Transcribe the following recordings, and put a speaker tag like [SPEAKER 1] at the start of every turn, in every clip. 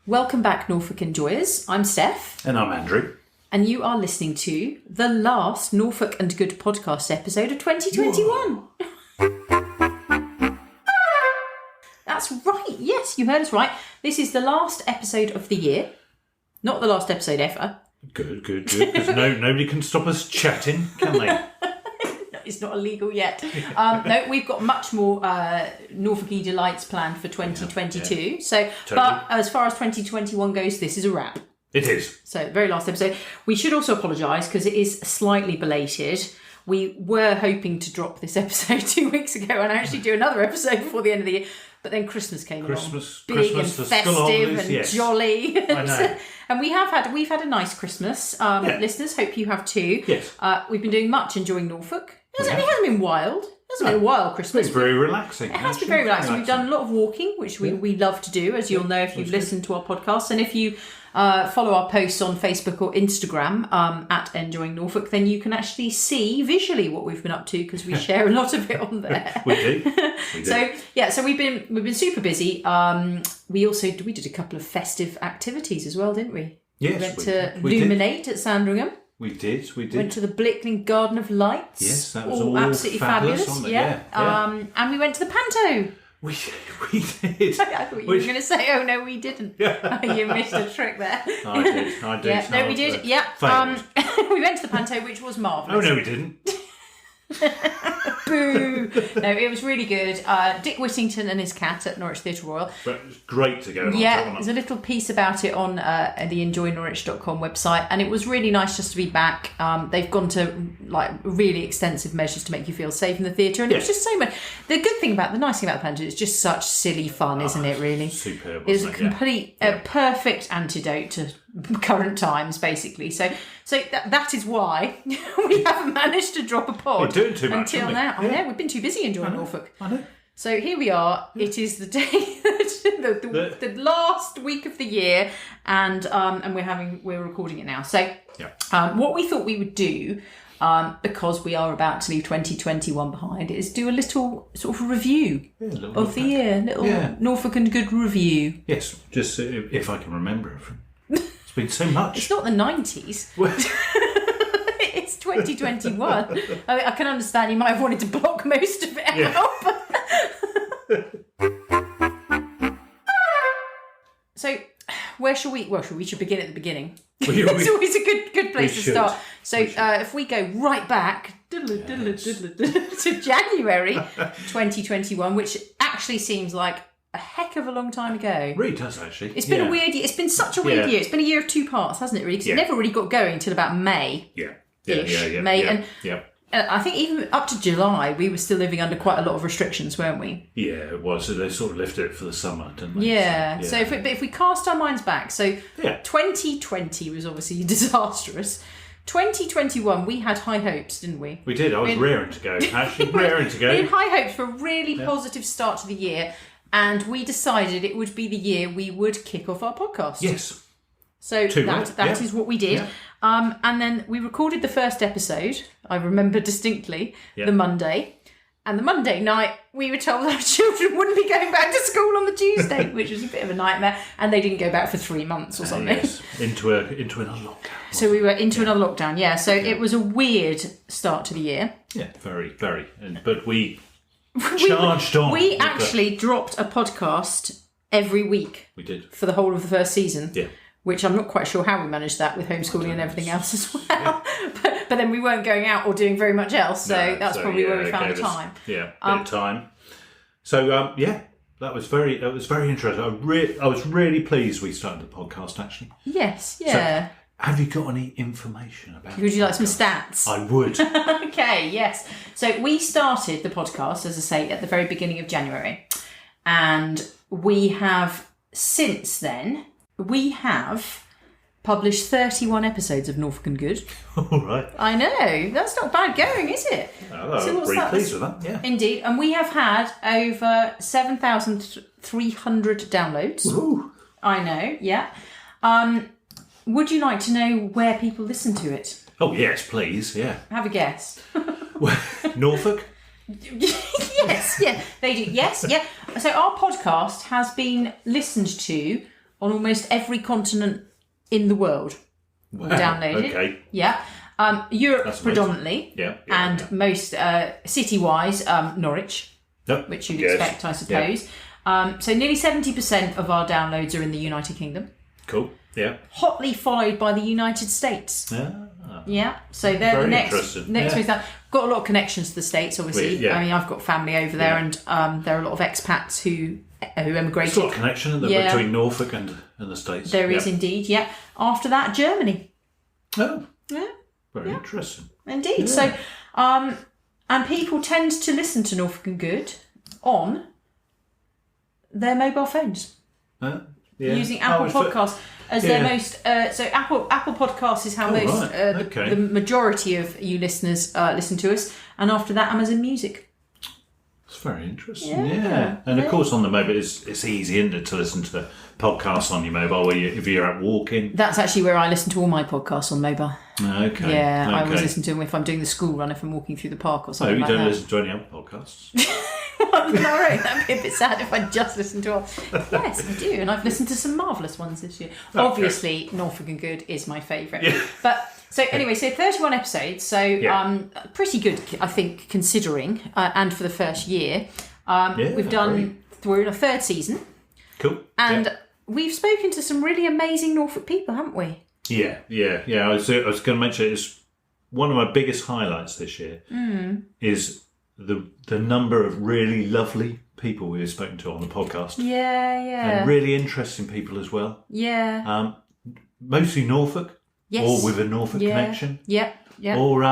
[SPEAKER 1] Welcome back, Norfolk Enjoyers. I'm Steph.
[SPEAKER 2] And I'm Andrew.
[SPEAKER 1] And you are listening to the last Norfolk and Good podcast episode of 2021. That's right. Yes, you heard us right. This is the last episode of the year. Not the last episode ever.
[SPEAKER 2] Good. Because nobody can stop us chatting, can they?
[SPEAKER 1] It's not illegal yet. No, we've got much more Norfolk delights planned for 2022. Yeah. So, totally. But as far as 2021 goes, this is a wrap.
[SPEAKER 2] It is.
[SPEAKER 1] So, very last episode. We should also apologise because it is slightly belated. We were hoping to drop this episode 2 weeks ago and actually do another episode before the end of the year. But then Christmas came along. Big and festive and jolly.
[SPEAKER 2] I know.
[SPEAKER 1] And we've had a nice Christmas. Listeners, hope you have too.
[SPEAKER 2] Yes.
[SPEAKER 1] We've been doing much enjoying Norfolk. It hasn't been wild. It hasn't been a wild Christmas.
[SPEAKER 2] It's been very relaxing.
[SPEAKER 1] It has been very relaxing. We've done a lot of walking, which we love to do, as you'll know if you've listened to our podcast. And if you follow our posts on Facebook or Instagram at Enjoying Norfolk, then you can actually see visually what we've been up to because we share a lot of it on there.
[SPEAKER 2] We do.
[SPEAKER 1] So we've been super busy. We did a couple of festive activities as well, didn't we?
[SPEAKER 2] Yes,
[SPEAKER 1] we went to Luminate at Sandringham.
[SPEAKER 2] We did.
[SPEAKER 1] Went to the Blickling Garden of Lights.
[SPEAKER 2] Yes, that was all
[SPEAKER 1] absolutely fabulous.
[SPEAKER 2] Yeah.
[SPEAKER 1] And we went to the Panto.
[SPEAKER 2] We did.
[SPEAKER 1] I thought you were going to say, "Oh no, we didn't." You missed a trick there.
[SPEAKER 2] I did.
[SPEAKER 1] Yeah, no, we did. Yeah. We went to the Panto, which was marvellous.
[SPEAKER 2] Oh no, we didn't.
[SPEAKER 1] Boo! No, it was really good. Dick Whittington and his cat at Norwich Theatre Royal.
[SPEAKER 2] But it was great to go.
[SPEAKER 1] Yeah, there's a little piece about it on the enjoynorwich.com website, and it was really nice just to be back. They've gone to like really extensive measures to make you feel safe in the theatre, and it was just so much. The nice thing about the Panto, it's just such silly fun, isn't it? Really,
[SPEAKER 2] superb.
[SPEAKER 1] It's a complete, perfect antidote to current times, basically. So that is why we haven't managed to drop a pod.
[SPEAKER 2] We're doing too much
[SPEAKER 1] until now.
[SPEAKER 2] Yeah.
[SPEAKER 1] I know, we've been too busy enjoying Norfolk.
[SPEAKER 2] I know.
[SPEAKER 1] So here we are. It is the day, the last week of the year, and we're recording it now. So what we thought we would do, because we are about to leave 2021 behind, is do a little sort of review of the year, Norfolk and Good review.
[SPEAKER 2] Yes, just if I can remember it. It's been so much.
[SPEAKER 1] It's not the 90s. It's 2021. I can understand you might have wanted to block most of it out. So, where shall we? Well, we should begin at the beginning. It's always a good place to start. So, if we go right back to January 2021, which actually seems like a heck of a long time ago.
[SPEAKER 2] It really does, actually.
[SPEAKER 1] It's been a weird year. It's been such a weird year. It's been a year of two parts, hasn't it, really? Because it never really got going until about May. May. And I think even up to July, we were still living under quite a lot of restrictions, weren't we?
[SPEAKER 2] Yeah, it was. So they sort of lifted it for the summer, didn't they?
[SPEAKER 1] Yeah. So if we cast our minds back, 2020 was obviously disastrous. 2021, we had high hopes, didn't we?
[SPEAKER 2] We did. I was raring to go. Actually, raring to go.
[SPEAKER 1] We had high hopes for a really positive start to the year. And we decided it would be the year we would kick off our podcast.
[SPEAKER 2] Yes.
[SPEAKER 1] So that is what we did. Yeah. And then we recorded the first episode, I remember distinctly, the Monday. And the Monday night, we were told our children wouldn't be going back to school on the Tuesday, which was a bit of a nightmare. And they didn't go back for 3 months or something.
[SPEAKER 2] Yes. Into another lockdown.
[SPEAKER 1] So we were into another lockdown, So it was a weird start to the year.
[SPEAKER 2] Yeah, very, very. But we charged on.
[SPEAKER 1] We actually dropped a podcast every week.
[SPEAKER 2] We did.
[SPEAKER 1] For the whole of the first season.
[SPEAKER 2] Yeah.
[SPEAKER 1] Which I'm not quite sure how we managed that with homeschooling and everything else as well. Yeah. But then we weren't going out or doing very much else, so that's probably where we found the time.
[SPEAKER 2] Bit of time. So that was very interesting. I was really pleased we started the podcast actually.
[SPEAKER 1] Yes, yeah.
[SPEAKER 2] So, have you got any information about?
[SPEAKER 1] Would you like some stats?
[SPEAKER 2] I would.
[SPEAKER 1] Okay, yes. So we started the podcast, as I say, at the very beginning of January, and we have since then. We have published 31 episodes of Norfolk and Good.
[SPEAKER 2] All right.
[SPEAKER 1] I know. That's not bad going, is it?
[SPEAKER 2] I'm really pleased with that, yeah.
[SPEAKER 1] Indeed. And we have had over 7,300 downloads.
[SPEAKER 2] Ooh.
[SPEAKER 1] I know, yeah. Would you like to know where people listen to it?
[SPEAKER 2] Oh, yes, please, yeah.
[SPEAKER 1] Have a guess.
[SPEAKER 2] Norfolk?
[SPEAKER 1] Yes, yeah, they do. Yes, yeah. So our podcast has been listened to on almost every continent in in
[SPEAKER 2] Wow.
[SPEAKER 1] downloaded.
[SPEAKER 2] Okay.
[SPEAKER 1] Yeah. Europe
[SPEAKER 2] That's
[SPEAKER 1] predominantly.
[SPEAKER 2] Yeah.
[SPEAKER 1] And most city-wise, Norwich,
[SPEAKER 2] Yep.
[SPEAKER 1] which you'd expect, I suppose. So nearly 70% of our downloads are in the United Kingdom.
[SPEAKER 2] Cool. Yeah.
[SPEAKER 1] Hotly followed by the United States. Yeah. So they're the next most down. Got a lot of connections to the States, obviously. I mean, I've got family over there, and there are a lot of expats who emigrated.
[SPEAKER 2] There's a lot of connection between Norfolk and the States.
[SPEAKER 1] There is indeed, yeah. After that, Germany.
[SPEAKER 2] Oh.
[SPEAKER 1] Yeah.
[SPEAKER 2] Very interesting.
[SPEAKER 1] Indeed.
[SPEAKER 2] Yeah.
[SPEAKER 1] So, and people tend to listen to Norfolk Good on their mobile phones. Using Apple Podcasts as their most. So Apple Podcasts is how the majority of you listeners listen to us, and after that, Amazon Music.
[SPEAKER 2] It's very interesting. Yeah. And of course, on the mobile, it's easy, isn't it, to listen to podcasts on your mobile if you're out walking.
[SPEAKER 1] That's actually where I listen to all my podcasts on mobile.
[SPEAKER 2] Okay.
[SPEAKER 1] Yeah, I always listen to them if I'm doing the school run, if I'm walking through the park or something.
[SPEAKER 2] You don't listen to any other podcasts?
[SPEAKER 1] No, that'd be a bit sad if I just listened to all. Yes, I do, and I've listened to some marvellous ones this year. Okay. Obviously, Norfolk Good is my favourite. Yeah. But so anyway, so 31 episodes, so pretty good, I think, considering, and for the first year. We're in a third season.
[SPEAKER 2] Cool.
[SPEAKER 1] And we've spoken to some really amazing Norfolk people, haven't we?
[SPEAKER 2] Yeah. I was going to mention it's one of my biggest highlights this year is the number of really lovely people we've spoken to on the podcast.
[SPEAKER 1] Yeah.
[SPEAKER 2] And really interesting people as well.
[SPEAKER 1] Yeah.
[SPEAKER 2] Mostly Norfolk.
[SPEAKER 1] Yes.
[SPEAKER 2] Or with a Norfolk connection.
[SPEAKER 1] Yep.
[SPEAKER 2] Or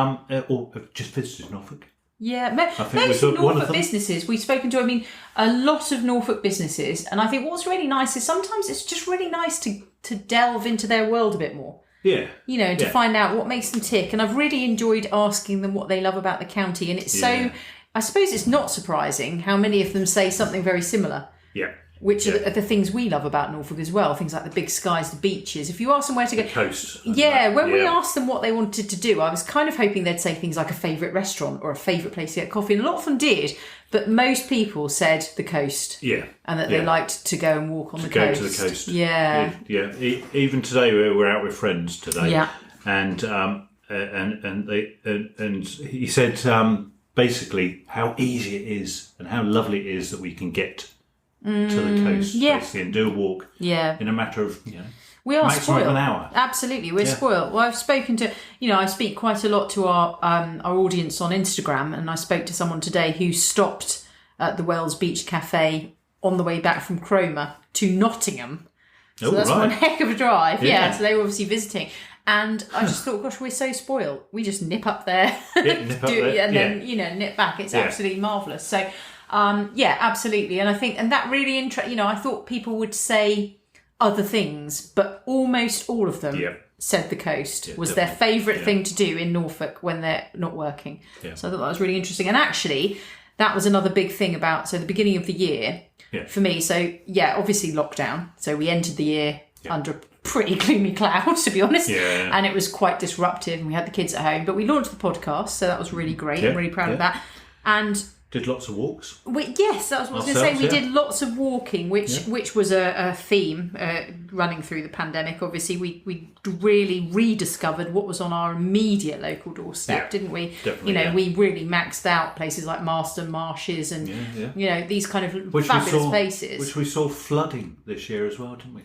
[SPEAKER 2] just visited Norfolk.
[SPEAKER 1] Yeah, most Norfolk businesses we've spoken to. I mean, a lot of Norfolk businesses, and I think what's really nice is sometimes it's just really nice to delve into their world a bit more.
[SPEAKER 2] Yeah,
[SPEAKER 1] to find out what makes them tick. And I've really enjoyed asking them what they love about the county, and it's so. I suppose it's not surprising how many of them say something very similar.
[SPEAKER 2] Yeah.
[SPEAKER 1] Which are the things we love about Norfolk as well. Things like the big skies, the beaches. If you ask them where to go...
[SPEAKER 2] The coast.
[SPEAKER 1] When we asked them what they wanted to do, I was kind of hoping they'd say things like a favourite restaurant or a favourite place to get coffee. And a lot of them did. But most people said the coast.
[SPEAKER 2] Yeah.
[SPEAKER 1] And that they liked to go and walk on the coast.
[SPEAKER 2] Go to the coast.
[SPEAKER 1] Yeah.
[SPEAKER 2] Yeah. Even today, we're out with friends today.
[SPEAKER 1] Yeah.
[SPEAKER 2] And he said basically how easy it is and how lovely it is that we can get to the coast, basically, and do a walk in a matter of,
[SPEAKER 1] we are
[SPEAKER 2] maximum
[SPEAKER 1] spoiled.
[SPEAKER 2] Of an hour.
[SPEAKER 1] Absolutely, we're spoiled. Well, I've spoken to, I speak quite a lot to our audience on Instagram, and I spoke to someone today who stopped at the Wells Beach Cafe on the way back from Cromer to Nottingham. So that's one heck of a drive. Yeah, so they were obviously visiting. And I just thought, gosh, we're so spoiled. We just nip up there, then, nip back. It's absolutely marvellous. So, absolutely. And I think, and that really I thought people would say other things, but almost all of them said the coast was their favourite thing to do in Norfolk when they're not working. Yeah. So I thought that was really interesting. And actually, that was another big thing about, the beginning of the year for me. So, obviously lockdown. So we entered the year under a pretty gloomy cloud, to be honest. Yeah. And it was quite disruptive, and we had the kids at home. But we launched the podcast, so that was really great. I'm really proud of that. And
[SPEAKER 2] did lots of walks.
[SPEAKER 1] That was what I was going to say. We did lots of walking, which was a theme running through the pandemic. Obviously, we really rediscovered what was on our immediate local doorstep, didn't we?
[SPEAKER 2] Definitely,
[SPEAKER 1] we really maxed out places like Marston Marshes and these kind of fabulous places.
[SPEAKER 2] Which we saw flooding this year as well, didn't we?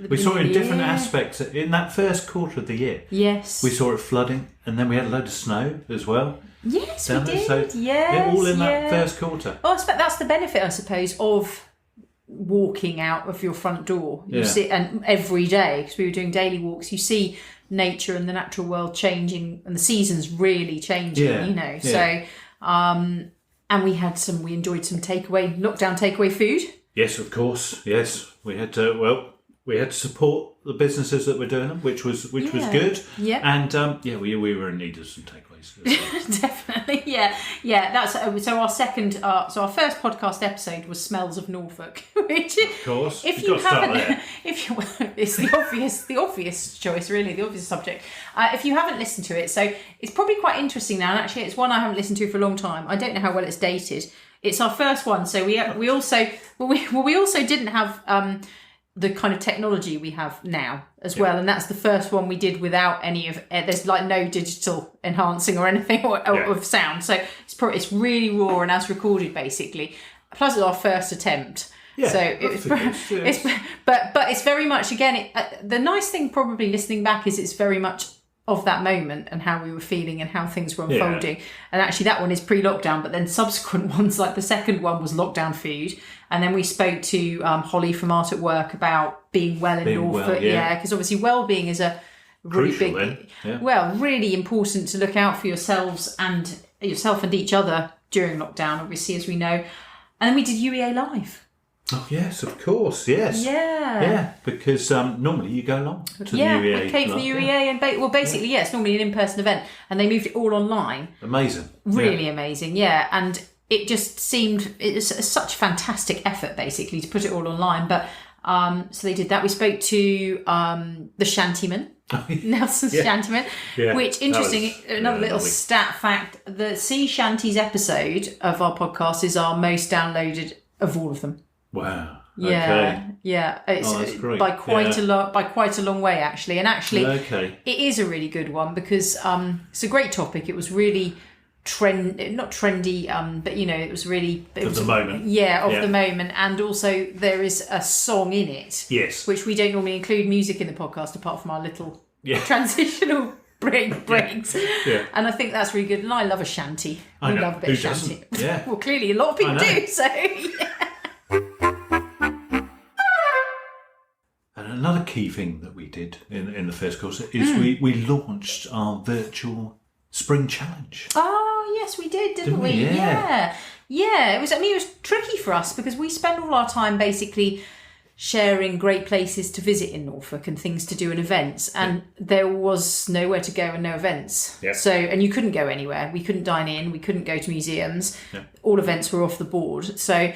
[SPEAKER 2] We saw it in different aspects. In that first quarter of the year, we saw it flooding, and then we had a load of snow as well.
[SPEAKER 1] Yes, we did.
[SPEAKER 2] So, all in that first quarter.
[SPEAKER 1] Well, that's the benefit, I suppose, of walking out of your front door. You see, and every day, because we were doing daily walks, you see nature and the natural world changing, and the seasons really changing. So, and we enjoyed some lockdown takeaway food.
[SPEAKER 2] Yes, of course. Yes, we had to. We had to support the businesses that were doing them, which was good. Yeah. And we were in need of some takeaways.
[SPEAKER 1] Definitely. Yeah. That's so our second. So our first podcast episode was Smells of Norfolk, which,
[SPEAKER 2] of course,
[SPEAKER 1] if you haven't, it's the obvious choice, really, the obvious subject. If you haven't listened to it, so it's probably quite interesting now. And actually, it's one I haven't listened to for a long time. I don't know how well it's dated. It's our first one, so we also didn't have. the kind of technology we have now as well, and that's the first one we did without any of there's like no digital enhancing or anything of sound, so it's really raw and as recorded basically, plus it's our first attempt. So but it's very much again the nice thing probably listening back is it's very much of that moment and how we were feeling and how things were unfolding. And actually that one is pre-lockdown, but then subsequent ones, like the second one was lockdown food. And then we spoke to Holly from Art at Work about being well in Norfolk. Because obviously well-being is a really big, really important to look out for yourself and each other during lockdown, obviously, as we know. And then we did UEA Live.
[SPEAKER 2] Oh yes, of course, yes. Yeah, because normally you go along to the UEA.
[SPEAKER 1] We came from the UEA and basically, it's normally an in-person event, and they moved it all online.
[SPEAKER 2] Amazing,
[SPEAKER 1] really amazing, and it just seemed it's such fantastic effort basically to put it all online. But so they did that. We spoke to the Shantyman. Nelson's Shantyman, which interesting. Another little stat fact: the Sea Shanties episode of our podcast is our most downloaded of all of them.
[SPEAKER 2] Wow.
[SPEAKER 1] It's
[SPEAKER 2] great.
[SPEAKER 1] by quite a long way actually. And actually it is a really good one because it's a great topic. It was really not trendy, but it was really
[SPEAKER 2] of the moment.
[SPEAKER 1] The moment. And also there is a song in it.
[SPEAKER 2] Yes.
[SPEAKER 1] Which we don't normally include music in the podcast apart from our little transitional breaks. And I think that's really good. And I love a shanty. We love a bit of shanty. Well, clearly a lot of people do, so
[SPEAKER 2] And another key thing that we did in the first course is we launched our virtual spring challenge.
[SPEAKER 1] Oh yes, we didn't we? Yeah. It was. I mean, it was tricky for us because we spend all our time basically sharing great places to visit in Norfolk and things to do and events, and there was nowhere to go and no events. So, and you couldn't go anywhere. We couldn't dine in. We couldn't go to museums. All events were off the board. So.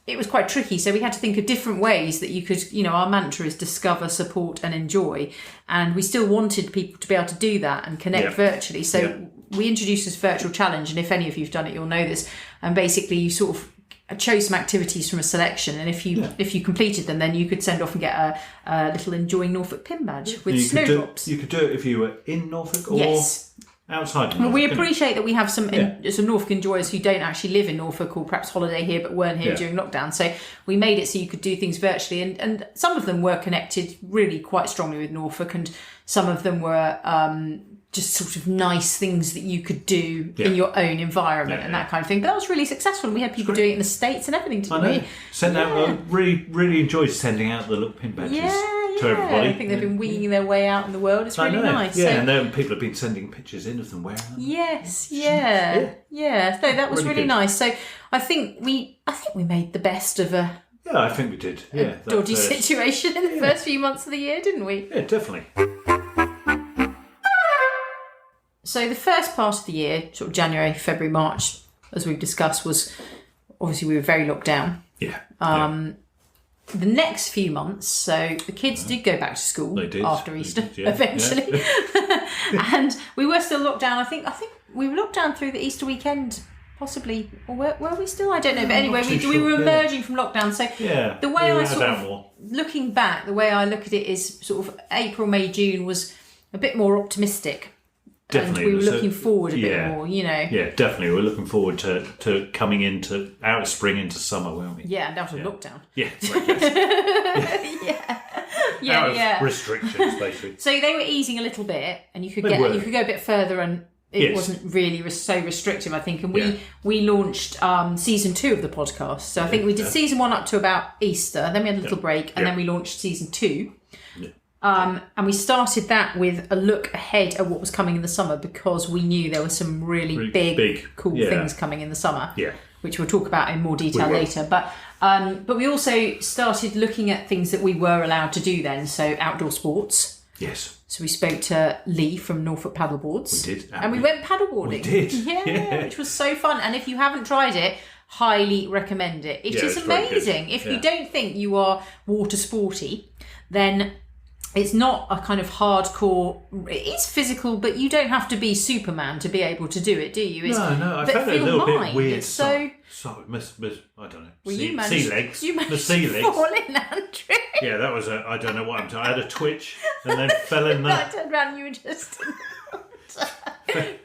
[SPEAKER 1] It was quite tricky, so we had to think of different ways that you could, our mantra is discover, support and enjoy, and we still wanted people to be able to do that and connect virtually, so we introduced this virtual challenge, and if any of you've done it you'll know this, and basically you sort of chose some activities from a selection, and if you completed them then you could send off and get a little Enjoying Norfolk pin badge with snowdrops.
[SPEAKER 2] You could do it if you were in Norfolk or outside of Norfolk.
[SPEAKER 1] Well, we appreciate that we have some Norfolk enjoyers who don't actually live in Norfolk or perhaps holiday here but weren't here during lockdown. So we made it so you could do things virtually, and some of them were connected really quite strongly with Norfolk, and some of them were just sort of nice things that you could do in your own environment and that kind of thing. But that was really successful, and we had people doing it in the States and everything.
[SPEAKER 2] I really enjoyed sending out the little pin badges. To everybody.
[SPEAKER 1] I think they've been winging their way out in the world. It's really nice.
[SPEAKER 2] And then people have been sending pictures in of them wearing them.
[SPEAKER 1] So that was really nice. So I think we made the best of a
[SPEAKER 2] I think we did.
[SPEAKER 1] Dodgy situation in the first few months of the year, didn't we?
[SPEAKER 2] Yeah, definitely.
[SPEAKER 1] So the first part of the year, sort of January, February, March, as we've discussed, was obviously we were very locked down. The next few months, so the kids did go back to school after Easter, eventually. And we were still locked down. I think we were locked down through the Easter weekend, possibly. Or were we still? I don't know. But anyway, we were emerging from lockdown. So the way I sort of, looking back, the way I look at it is sort of April, May, June was a bit more optimistic.
[SPEAKER 2] Definitely.
[SPEAKER 1] And we were looking forward a bit more,
[SPEAKER 2] Yeah, definitely. We're looking forward to coming out of spring into summer, weren't we?
[SPEAKER 1] Yeah, and out of lockdown.
[SPEAKER 2] Out of restrictions, basically.
[SPEAKER 1] So they were easing a little bit, and you could go a bit further, and it wasn't really so restrictive, I think. And we launched season 2 of the podcast. So I think we did season 1 up to about Easter, then we had a little break, and then we launched season 2. And we started that with a look ahead at what was coming in the summer, because we knew there were some really big cool things coming in the summer, which we'll talk about in more detail later. But we also started looking at things that we were allowed to do then, so outdoor sports.
[SPEAKER 2] Yes.
[SPEAKER 1] So we spoke to Lee from Norfolk Paddleboards.
[SPEAKER 2] We did.
[SPEAKER 1] And we went paddleboarding.
[SPEAKER 2] We did.
[SPEAKER 1] Yeah, which was so fun. And if you haven't tried it, highly recommend it. It is amazing. If you don't think you are water sporty, then it's not a kind of hardcore. It's physical, but you don't have to be Superman to be able to do it, do you?
[SPEAKER 2] No. I found it a little bit weird.
[SPEAKER 1] So
[SPEAKER 2] I don't know.
[SPEAKER 1] Well, you
[SPEAKER 2] sea legs.
[SPEAKER 1] You managed to fall in, Andrew.
[SPEAKER 2] Yeah, that was I don't know what happened. I had a twitch and then fell in
[SPEAKER 1] I turned around and you were just...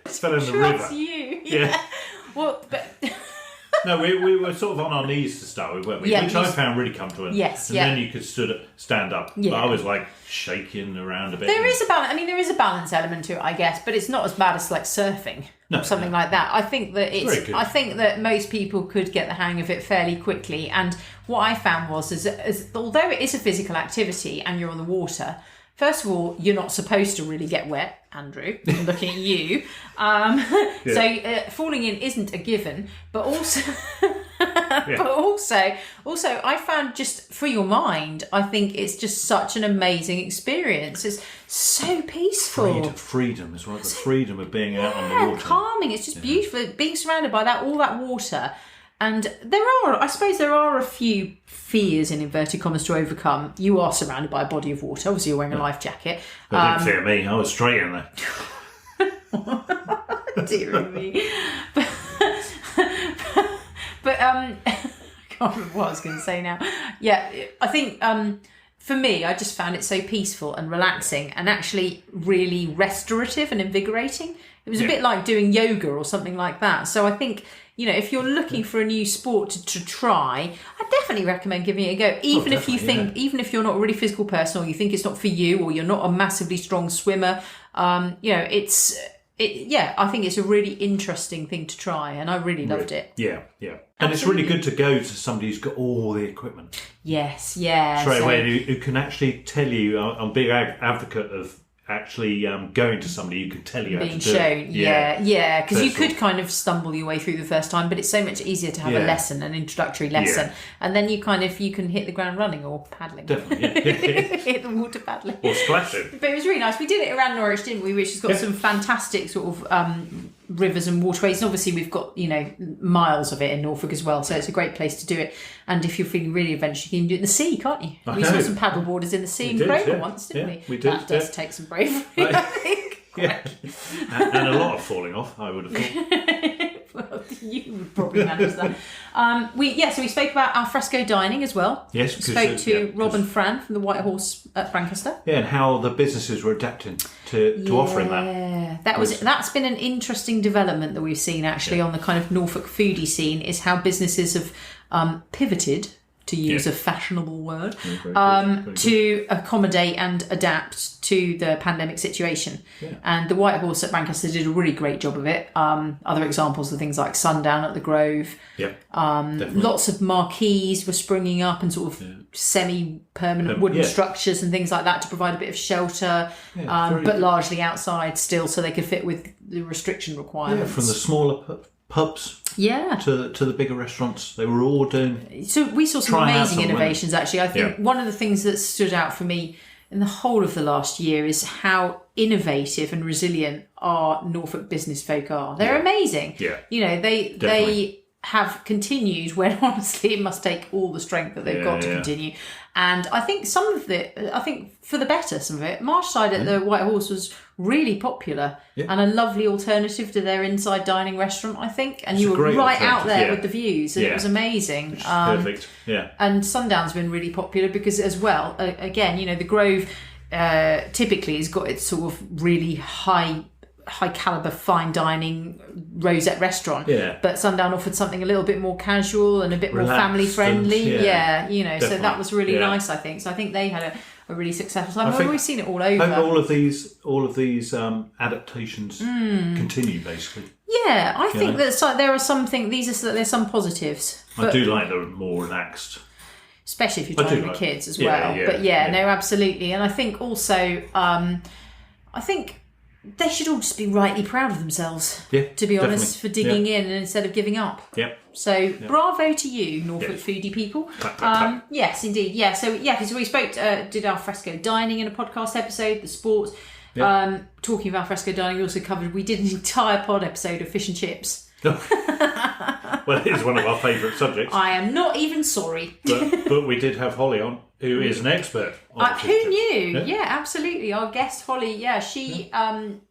[SPEAKER 2] fell in the river.
[SPEAKER 1] You.
[SPEAKER 2] Yeah.
[SPEAKER 1] Well, but...
[SPEAKER 2] No, we were sort of on our knees to start with, weren't we?
[SPEAKER 1] Yeah,
[SPEAKER 2] which I found really comfortable.
[SPEAKER 1] Yes,
[SPEAKER 2] and then you could stand up.
[SPEAKER 1] Yeah.
[SPEAKER 2] But I was like shaking around a bit.
[SPEAKER 1] There is a balance. I mean, there is a balance element to it, I guess, but it's not as bad as like surfing or something like that. I think that I think that most people could get the hang of it fairly quickly. And what I found was, although it is a physical activity and you're on the water, first of all, you're not supposed to really get wet, Andrew. I'm looking at you. So falling in isn't a given, but also, also, I found just for your mind, I think it's just such an amazing experience. It's so peaceful.
[SPEAKER 2] Freedom as well. The freedom of being out on the water.
[SPEAKER 1] Calming. It's just beautiful. Being surrounded by all that water. And I suppose there are a few fears in inverted commas to overcome. You are surrounded by a body of water. Obviously, you're wearing a life jacket.
[SPEAKER 2] But didn't fear me. I was straight in there.
[SPEAKER 1] Dear me. But I can't remember what I was going to say now. Yeah, I think for me, I just found it so peaceful and relaxing and actually really restorative and invigorating. It was a bit like doing yoga or something like that. So I think, if you're looking for a new sport to try, I definitely recommend giving it a go. Even if you think, even if you're not a really physical person, or you think it's not for you, or you're not a massively strong swimmer, I think it's a really interesting thing to try, and I really loved it.
[SPEAKER 2] Yeah, yeah. And it's really good to go to somebody who's got all the equipment.
[SPEAKER 1] Yes, yeah.
[SPEAKER 2] Straight away, who can actually tell you. I'm a big advocate of actually going to somebody who can tell you how to do
[SPEAKER 1] shown.
[SPEAKER 2] it.
[SPEAKER 1] Yeah, because you could kind of stumble your way through the first time, but it's so much easier to have a lesson, an introductory lesson, and then you can hit the ground running or paddling.
[SPEAKER 2] Definitely,
[SPEAKER 1] hit the water paddling
[SPEAKER 2] or splashing.
[SPEAKER 1] But it was really nice. We did it around Norwich, didn't we? Which has got some fantastic sort of rivers and waterways, and obviously we've got miles of it in Norfolk as well, so it's a great place to do it. And if you're feeling really adventurous, you can do it in the sea, can't you? We saw some paddle boarders in the sea in Cromer once, didn't we?
[SPEAKER 2] We did.
[SPEAKER 1] That does take some bravery, I think.
[SPEAKER 2] Yeah, and a lot of falling off, I would have thought.
[SPEAKER 1] Well, you would probably manage that. So we spoke about al fresco dining as well.
[SPEAKER 2] Yes,
[SPEAKER 1] we spoke to Rob and Fran from the White Horse at Brancaster.
[SPEAKER 2] Yeah, and how the businesses were adapting to offering that.
[SPEAKER 1] Yeah, that's been an interesting development that we've seen actually on the kind of Norfolk foodie scene, is how businesses have pivoted, to use a fashionable word, to accommodate and adapt to the pandemic situation. Yeah. And the White Horse at Brancaster did a really great job of it. Other examples are things like Sundown at the Grove.
[SPEAKER 2] Yeah,
[SPEAKER 1] lots of marquees were springing up and sort of semi-permanent wooden structures and things like that to provide a bit of shelter, but largely outside still, so they could fit with the restriction requirements.
[SPEAKER 2] Yeah, from the smaller pubs to the bigger restaurants, they were all doing.
[SPEAKER 1] So we saw some amazing innovations actually. I think one of the things that stood out for me in the whole of the last year is how innovative and resilient our Norfolk business folk are. They're amazing. Yeah. They have continued when honestly it must take all the strength that they've got to continue. And I think for the better, some of it. Marshside at the White Horse was really popular and a lovely alternative to their inside dining restaurant, I think. And you were right out there with the views, and it was amazing.
[SPEAKER 2] Perfect. Yeah.
[SPEAKER 1] And Sundown's been really popular because, as well, again, the Grove typically has got its sort of really high caliber fine dining rosette restaurant, but Sundown offered something a little bit more casual and a bit more family friendly. So that was really nice, I think. So I think they had a really successful time. I've always seen it all over.
[SPEAKER 2] I hope all of these adaptations continue, basically.
[SPEAKER 1] Yeah, I think that there are there's some positives.
[SPEAKER 2] I do like the more relaxed,
[SPEAKER 1] especially if you're driving the kids as well. But no, absolutely. And I think also, they should all just be rightly proud of themselves, to be honest, for digging in and instead of giving up. Yep. So bravo to you, Norfolk foodie people. Yes, indeed. Yeah. So because we did al fresco dining in a podcast episode, the sports. Talking of al fresco dining, we did an entire pod episode of fish and chips.
[SPEAKER 2] Well, it is one of our favourite subjects.
[SPEAKER 1] I am not even sorry.
[SPEAKER 2] But we did have Holly on, who is an expert on
[SPEAKER 1] Who knew? Yeah, absolutely. Our guest, Holly, she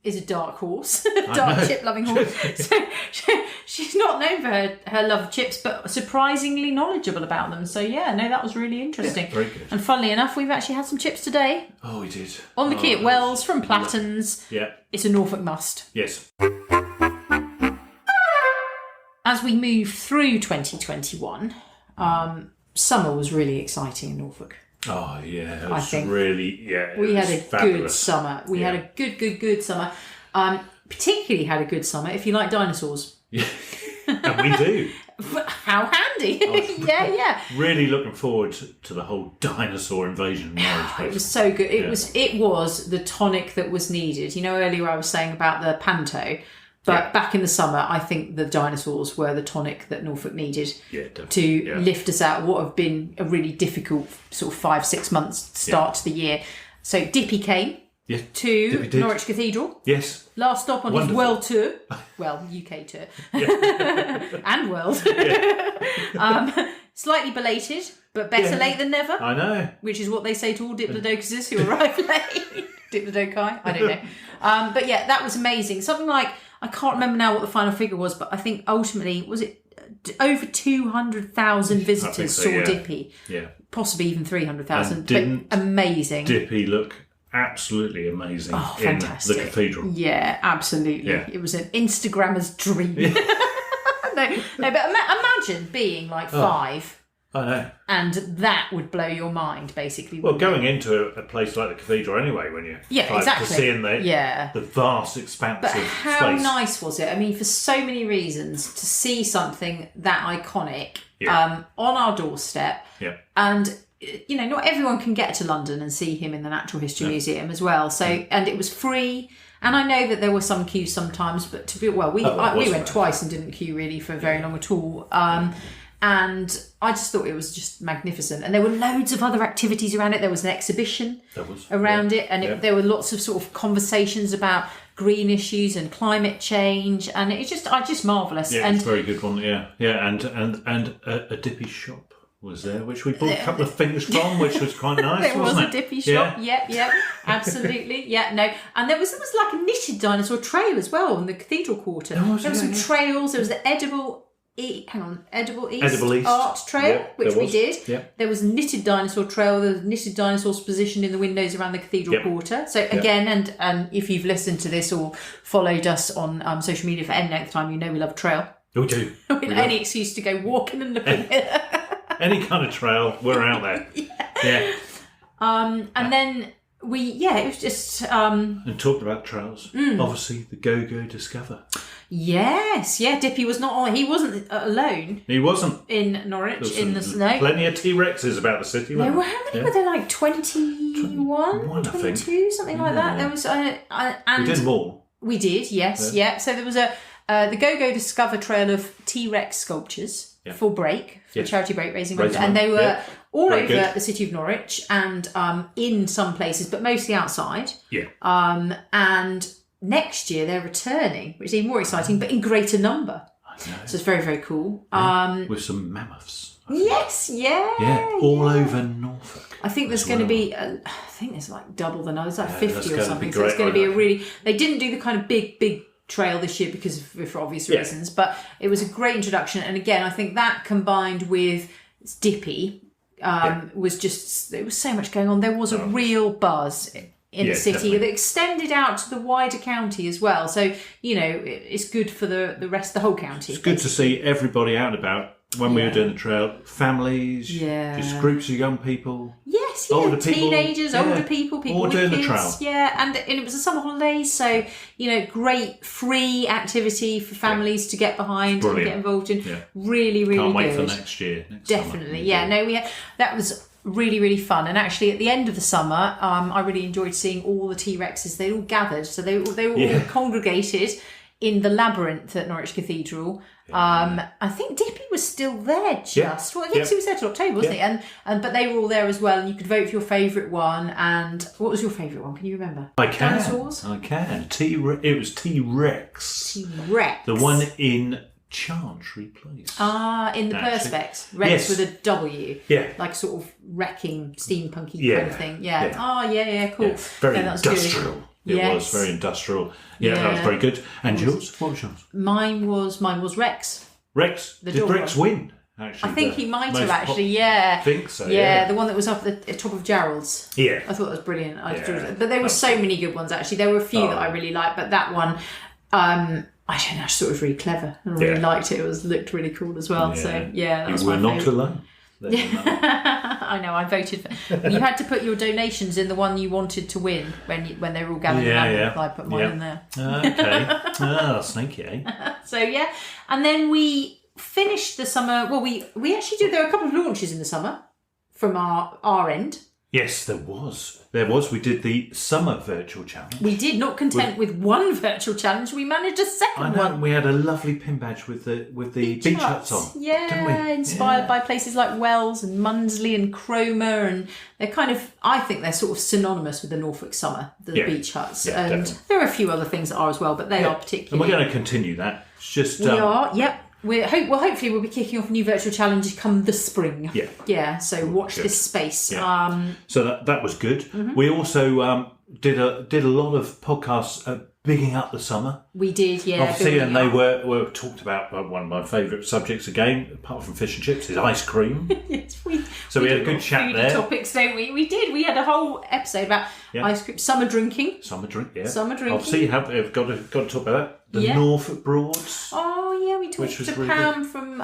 [SPEAKER 1] is a dark horse, dark chip-loving horse. So she's not known for her love of chips, but surprisingly knowledgeable about them. So, that was really interesting.
[SPEAKER 2] Yeah, very good.
[SPEAKER 1] And funnily enough, we've actually had some chips today.
[SPEAKER 2] Oh, we did.
[SPEAKER 1] On the quay at Wells from Platton's.
[SPEAKER 2] Yeah.
[SPEAKER 1] It's a Norfolk must.
[SPEAKER 2] Yes.
[SPEAKER 1] As we move through 2021, summer was really exciting in Norfolk.
[SPEAKER 2] Oh, yeah. It was really,
[SPEAKER 1] we had a
[SPEAKER 2] fabulous.
[SPEAKER 1] Good summer. We had a good summer. Particularly had a good summer if you like dinosaurs.
[SPEAKER 2] Yeah. And we do.
[SPEAKER 1] How handy. Yeah.
[SPEAKER 2] Really looking forward to the whole dinosaur invasion.
[SPEAKER 1] It was so good. It was the tonic that was needed. Earlier I was saying about the panto. But back in the summer, I think the dinosaurs were the tonic that Norfolk needed to lift us out of what have been a really difficult sort of 5-6 months start to the year. So Dippy came to Norwich Cathedral.
[SPEAKER 2] Yes.
[SPEAKER 1] Last stop on his world tour. Well, UK tour. And world. Slightly belated, but better late than never.
[SPEAKER 2] I know.
[SPEAKER 1] Which is what they say to all Diplodocuses who arrive late. Diplodoci? I don't know. But that was amazing. Something like, I can't remember now what the final figure was, but I think ultimately, was it over 200,000 visitors saw Dippy?
[SPEAKER 2] Yeah.
[SPEAKER 1] Possibly even 300,000. But amazing.
[SPEAKER 2] Dippy look absolutely amazing in the cathedral.
[SPEAKER 1] Yeah, absolutely. Yeah. It was an Instagrammer's dream. No, but imagine being like 5.
[SPEAKER 2] I know.
[SPEAKER 1] And that would blow your mind, basically.
[SPEAKER 2] Well, going into a place like the cathedral anyway, when you're
[SPEAKER 1] exactly.
[SPEAKER 2] to seeing the vast expanse of space.
[SPEAKER 1] But how nice was it? I mean, for so many reasons, to see something that iconic on our doorstep.
[SPEAKER 2] Yeah.
[SPEAKER 1] And, not everyone can get to London and see him in the Natural History Museum as well. So, and it was free. And I know that there were some queues sometimes, but we went twice and didn't queue really for very long at all. And I just thought it was just magnificent. And there were loads of other activities around it. There was an exhibition around it. And there were lots of sort of conversations about green issues and climate change. And it's just marvellous.
[SPEAKER 2] Yeah, it's a very good one. Yeah. Yeah. And a Dippy shop was there, which we bought a couple of things from, which was quite nice,
[SPEAKER 1] there
[SPEAKER 2] wasn't
[SPEAKER 1] was a Dippy shop. Yeah, absolutely. Yeah, no. And there was like a knitted dinosaur trail as well in the cathedral quarter. There were some trails. There was the Edible East art trail, which we did. Yep. There was a knitted dinosaur trail. There was knitted dinosaurs positioned in the windows around the cathedral quarter. So again, and if you've listened to this or followed us on social media for any length of time, we love a trail.
[SPEAKER 2] We do.
[SPEAKER 1] Any excuse to go walking and looking.
[SPEAKER 2] Any kind of trail, we're out there. Yeah.
[SPEAKER 1] And then it was just...
[SPEAKER 2] and talked about trails. Obviously, the Go Discover.
[SPEAKER 1] Yes, Dippy was not on. He wasn't alone.
[SPEAKER 2] He wasn't.
[SPEAKER 1] In Norwich, in the snow.
[SPEAKER 2] Plenty of T-Rexes about the city.
[SPEAKER 1] How many were there? Like 21, 22, something like that. There was...
[SPEAKER 2] we did more.
[SPEAKER 1] We did, yes, So there was the Go Discover trail of T-Rex sculptures for charity break raising. And they were all over the city of Norwich and in some places, but mostly outside. Yeah. And next year they're returning, which is even more exciting, but in greater number. I know. So it's very, very cool.
[SPEAKER 2] With some mammoths.
[SPEAKER 1] Yes,
[SPEAKER 2] all over Norfolk.
[SPEAKER 1] I think there's going to be, I think there's like double the number, it's like 50 or something. So it's going to be a really, they didn't do the kind of big trail this year because for obvious reasons, but it was a great introduction. And again, I think that combined with Dippy was just, there was so much going on. There was a real buzz in the city that extended out to the wider county as well. So, it's good for the rest of the whole county.
[SPEAKER 2] It's good to see everybody out and about. When we were doing the trail, families, just groups of young people.
[SPEAKER 1] Yes,
[SPEAKER 2] older
[SPEAKER 1] teenagers,
[SPEAKER 2] people,
[SPEAKER 1] older people
[SPEAKER 2] all
[SPEAKER 1] with
[SPEAKER 2] doing
[SPEAKER 1] kids.
[SPEAKER 2] The trail.
[SPEAKER 1] Yeah, and it was the summer holidays, so great free activity for families to get behind and get involved in. Yeah. Really, really
[SPEAKER 2] Can't wait
[SPEAKER 1] good.
[SPEAKER 2] for next year.
[SPEAKER 1] Definitely, that was really, really fun. And actually, at the end of the summer, I really enjoyed seeing all the T-Rexes. They all gathered, so they were all congregated in the labyrinth at Norwich Cathedral. I think Dippy was still there just. Well, I guess he was there till October, wasn't he? And but they were all there as well, and you could vote for your favourite one. And what was your favourite one? Can you remember?
[SPEAKER 2] I can.
[SPEAKER 1] Dinosaurs?
[SPEAKER 2] I can. It was T-Rex.
[SPEAKER 1] T-Rex.
[SPEAKER 2] The one in Chantry Place.
[SPEAKER 1] In the Perspex. Rex with a W.
[SPEAKER 2] Yeah.
[SPEAKER 1] Like sort of wrecking, steampunky kind of thing.
[SPEAKER 2] Yeah.
[SPEAKER 1] Oh, yeah, cool.
[SPEAKER 2] Yeah. Very
[SPEAKER 1] that was
[SPEAKER 2] industrial.
[SPEAKER 1] Good.
[SPEAKER 2] It was very industrial. Yeah, that was very good. And yours? What was yours?
[SPEAKER 1] Mine was Rex.
[SPEAKER 2] Rex? Did Rex win? Actually,
[SPEAKER 1] I think he might have actually, I think
[SPEAKER 2] so,
[SPEAKER 1] yeah. The one that was up at the top of Gerald's.
[SPEAKER 2] Yeah.
[SPEAKER 1] I thought that was brilliant. But there were so many good ones, actually. There were a few that I really liked, but that one, I don't know, I just thought it was really clever. And I really liked it. It looked really cool as well. Yeah. So, that was my favourite.
[SPEAKER 2] You were not alone.
[SPEAKER 1] I know, I voted for... You had to put your donations in the one you wanted to win when they were all gathered around. I put mine in there.
[SPEAKER 2] Okay. Sneaky, eh?
[SPEAKER 1] So, yeah. And then we finished the summer... Well, we actually did... There were a couple of launches in the summer from our end.
[SPEAKER 2] Yes, there was. We did the summer virtual challenge.
[SPEAKER 1] We did. Not content with one virtual challenge, we managed a second one.
[SPEAKER 2] We had a lovely pin badge with the beach huts on.
[SPEAKER 1] Yeah,
[SPEAKER 2] didn't we?
[SPEAKER 1] Inspired by places like Wells and Munsley and Cromer, and they're kind of, I think they're sort of synonymous with the Norfolk summer, the beach huts.
[SPEAKER 2] Yeah,
[SPEAKER 1] and
[SPEAKER 2] definitely.
[SPEAKER 1] There are a few other things that are as well, but they are particularly...
[SPEAKER 2] And we're going to continue that. It's just...
[SPEAKER 1] We are, yep. Hopefully we'll be kicking off a new virtual challenge come the spring. Yeah. So watch this space.
[SPEAKER 2] Yeah. So that was good. Mm-hmm. We also did a lot of podcasts bigging up the summer.
[SPEAKER 1] We did, yeah.
[SPEAKER 2] Obviously, and they were talked about. One of my favourite subjects again, apart from fish and chips, is ice cream.
[SPEAKER 1] Yes,
[SPEAKER 2] we had a good chat there.
[SPEAKER 1] Topics, don't we? We did. We had a whole episode about ice cream, summer drinking.
[SPEAKER 2] Summer drinking.
[SPEAKER 1] Obviously,
[SPEAKER 2] we've got to talk about that. The Norfolk Broads.
[SPEAKER 1] Oh yeah, we talked to really Pam good. From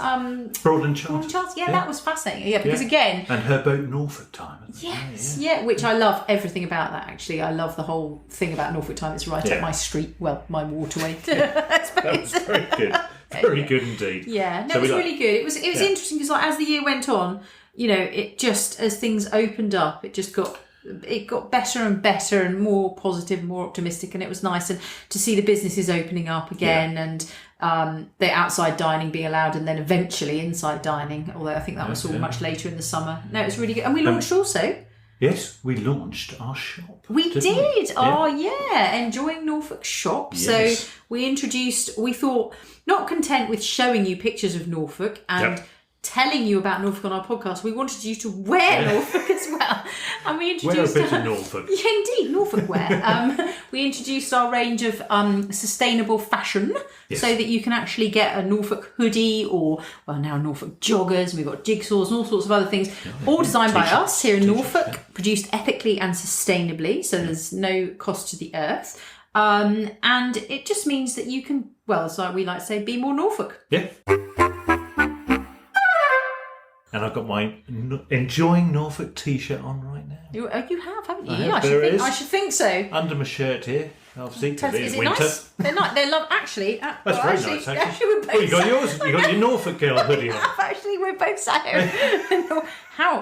[SPEAKER 2] Broad and Charter.
[SPEAKER 1] Yeah, that was fascinating. Yeah, because again,
[SPEAKER 2] and her boat Norfolk Time.
[SPEAKER 1] Yes, which I love everything about that. Actually, I love the whole thing about Norfolk Time. It's right up my street. Well, my waterway.
[SPEAKER 2] That was very good. Very good indeed.
[SPEAKER 1] Yeah, no, it was really good. It was interesting because as the year went on, it just as things opened up, it got better and better and more positive, more optimistic, and it was nice and to see the businesses opening up again and the outside dining being allowed, and then eventually inside dining. Although I think that was all much later in the summer. No, it was really good, and we launched also.
[SPEAKER 2] Yes, we launched our shop.
[SPEAKER 1] We did. We? Oh, yeah. Enjoying Norfolk shop. Yes. So we thought, not content with showing you pictures of Norfolk and telling you about Norfolk on our podcast, we wanted you to wear Norfolk as well. And we introduced...
[SPEAKER 2] Wear a bit of Norfolk.
[SPEAKER 1] Yeah, indeed, Norfolk wear. We introduced our range of sustainable fashion so that you can actually get a Norfolk hoodie or, now Norfolk joggers. We've got jigsaws and all sorts of other things, all designed by us here in Norfolk, produced ethically and sustainably, so there's no cost to the earth. And it just means that you can, as we like to say, be more Norfolk.
[SPEAKER 2] Yeah. And I've got my Enjoying Norfolk t-shirt on right now.
[SPEAKER 1] You have, haven't you?
[SPEAKER 2] I
[SPEAKER 1] should think so.
[SPEAKER 2] Under my shirt here, obviously, because it's winter.
[SPEAKER 1] Nice? They're nice. They're actually.
[SPEAKER 2] That's very nice, actually. You got yours. You got your Norfolk girl hoodie on.
[SPEAKER 1] Actually, we're both sat here.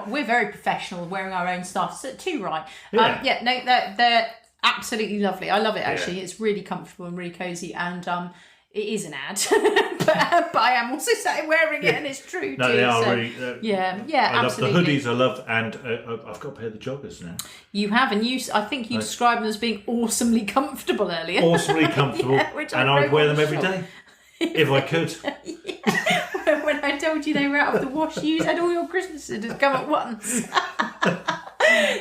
[SPEAKER 1] We're very professional, wearing our own stuff. So too right.
[SPEAKER 2] Yeah.
[SPEAKER 1] They're absolutely lovely. I love it. Actually, it's really comfortable and really cozy, and it is an ad, but I am also sat wearing it, and it's true too.
[SPEAKER 2] They are
[SPEAKER 1] really.
[SPEAKER 2] I
[SPEAKER 1] absolutely.
[SPEAKER 2] love the hoodies. I love, and I've got a pair of the joggers now.
[SPEAKER 1] You have, and I think you described them as being awesomely comfortable earlier.
[SPEAKER 2] Awesomely comfortable, and I'd wear them every day if I could.
[SPEAKER 1] When I told you they were out of the wash, you said all your Christmases had come at once.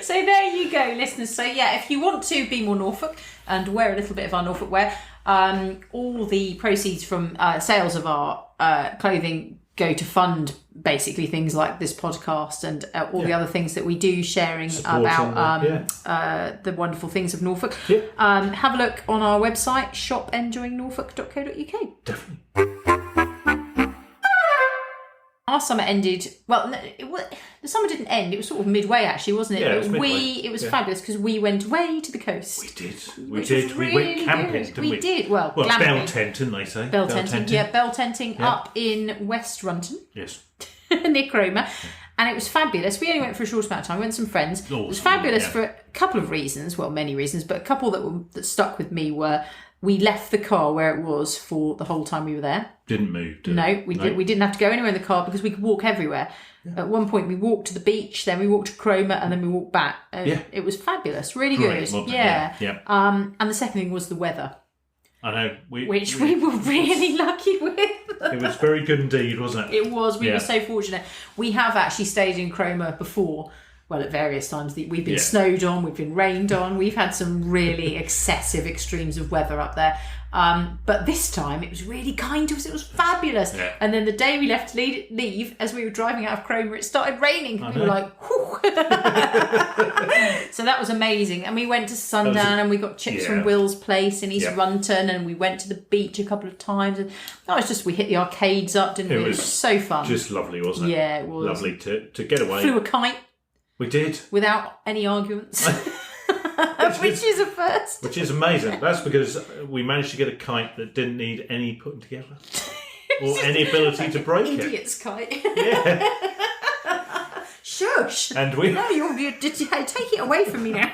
[SPEAKER 1] So there you go, listeners. So if you want to be more Norfolk and wear a little bit of our Norfolk wear, all the proceeds from sales of our clothing go to fund basically things like this podcast and all the other things that we do, sharing about the wonderful things of Norfolk. Have a look on our website, shopenjoyingnorfolk.co.uk.
[SPEAKER 2] Definitely.
[SPEAKER 1] Our summer ended. The summer didn't end. It was sort of midway, actually, wasn't it?
[SPEAKER 2] Yeah, it was midway.
[SPEAKER 1] It was fabulous because we went way to the coast.
[SPEAKER 2] We did. We went camping, didn't we?
[SPEAKER 1] We did. Well,
[SPEAKER 2] bell tenting, they say.
[SPEAKER 1] Bell tenting. Yeah, bell tenting up in West Runton.
[SPEAKER 2] Yes.
[SPEAKER 1] Near Cromer. And it was fabulous. We only went for a short amount of time. We went with some friends. Awesome. It was fabulous for a couple of reasons. Well, many reasons, but a couple that stuck with me were we left the car where it was for the whole time we were there.
[SPEAKER 2] Didn't move.
[SPEAKER 1] We didn't have to go anywhere in the car because we could walk everywhere. Yeah. At one point, we walked to the beach, then we walked to Cromer, and then we walked back. It was fabulous, really good.
[SPEAKER 2] Yeah.
[SPEAKER 1] And the second thing was the weather.
[SPEAKER 2] I know.
[SPEAKER 1] Which we were really lucky with.
[SPEAKER 2] It was very good indeed, wasn't it?
[SPEAKER 1] It was. We were so fortunate. We have actually stayed in Cromer before. Well, at various times. We've been snowed on, we've been rained on. We've had some really excessive extremes of weather up there. But this time it was really kind to us. It was fabulous. Yeah. And then the day we left to leave, as we were driving out of Cromer, it started raining. We were like, whew. So that was amazing. And we went to Sundown and we got chips from Will's place in East Runton, and we went to the beach a couple of times. And we hit the arcades up, didn't we? It was so fun.
[SPEAKER 2] Just lovely, wasn't it?
[SPEAKER 1] Yeah, it was.
[SPEAKER 2] Lovely to get away.
[SPEAKER 1] Flew a kite.
[SPEAKER 2] We did.
[SPEAKER 1] Without any arguments. Which is a first.
[SPEAKER 2] Which is amazing. That's because we managed to get a kite that didn't need any putting together. Or any ability to break it.
[SPEAKER 1] Idiot's kite.
[SPEAKER 2] Yeah.
[SPEAKER 1] Shush.
[SPEAKER 2] And we...
[SPEAKER 1] No, take it away from me now.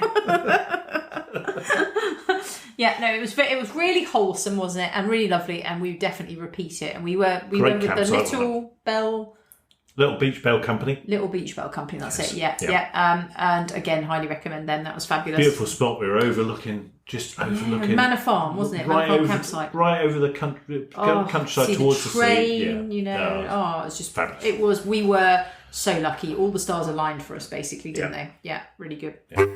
[SPEAKER 1] Yeah, no, it was really wholesome, wasn't it? And really lovely, and we definitely repeat it. And we went with the
[SPEAKER 2] Little Beach Bell Company.
[SPEAKER 1] That's it. Yeah. And again, highly recommend them. That was fabulous.
[SPEAKER 2] Beautiful spot. We were overlooking.
[SPEAKER 1] Manor Farm, wasn't it? Manor Farm campsite.
[SPEAKER 2] Right over the countryside towards the
[SPEAKER 1] train,
[SPEAKER 2] sea. Yeah.
[SPEAKER 1] it was just
[SPEAKER 2] fabulous.
[SPEAKER 1] It was. We were so lucky. All the stars aligned for us, basically, didn't they? Yeah, really good. Yeah.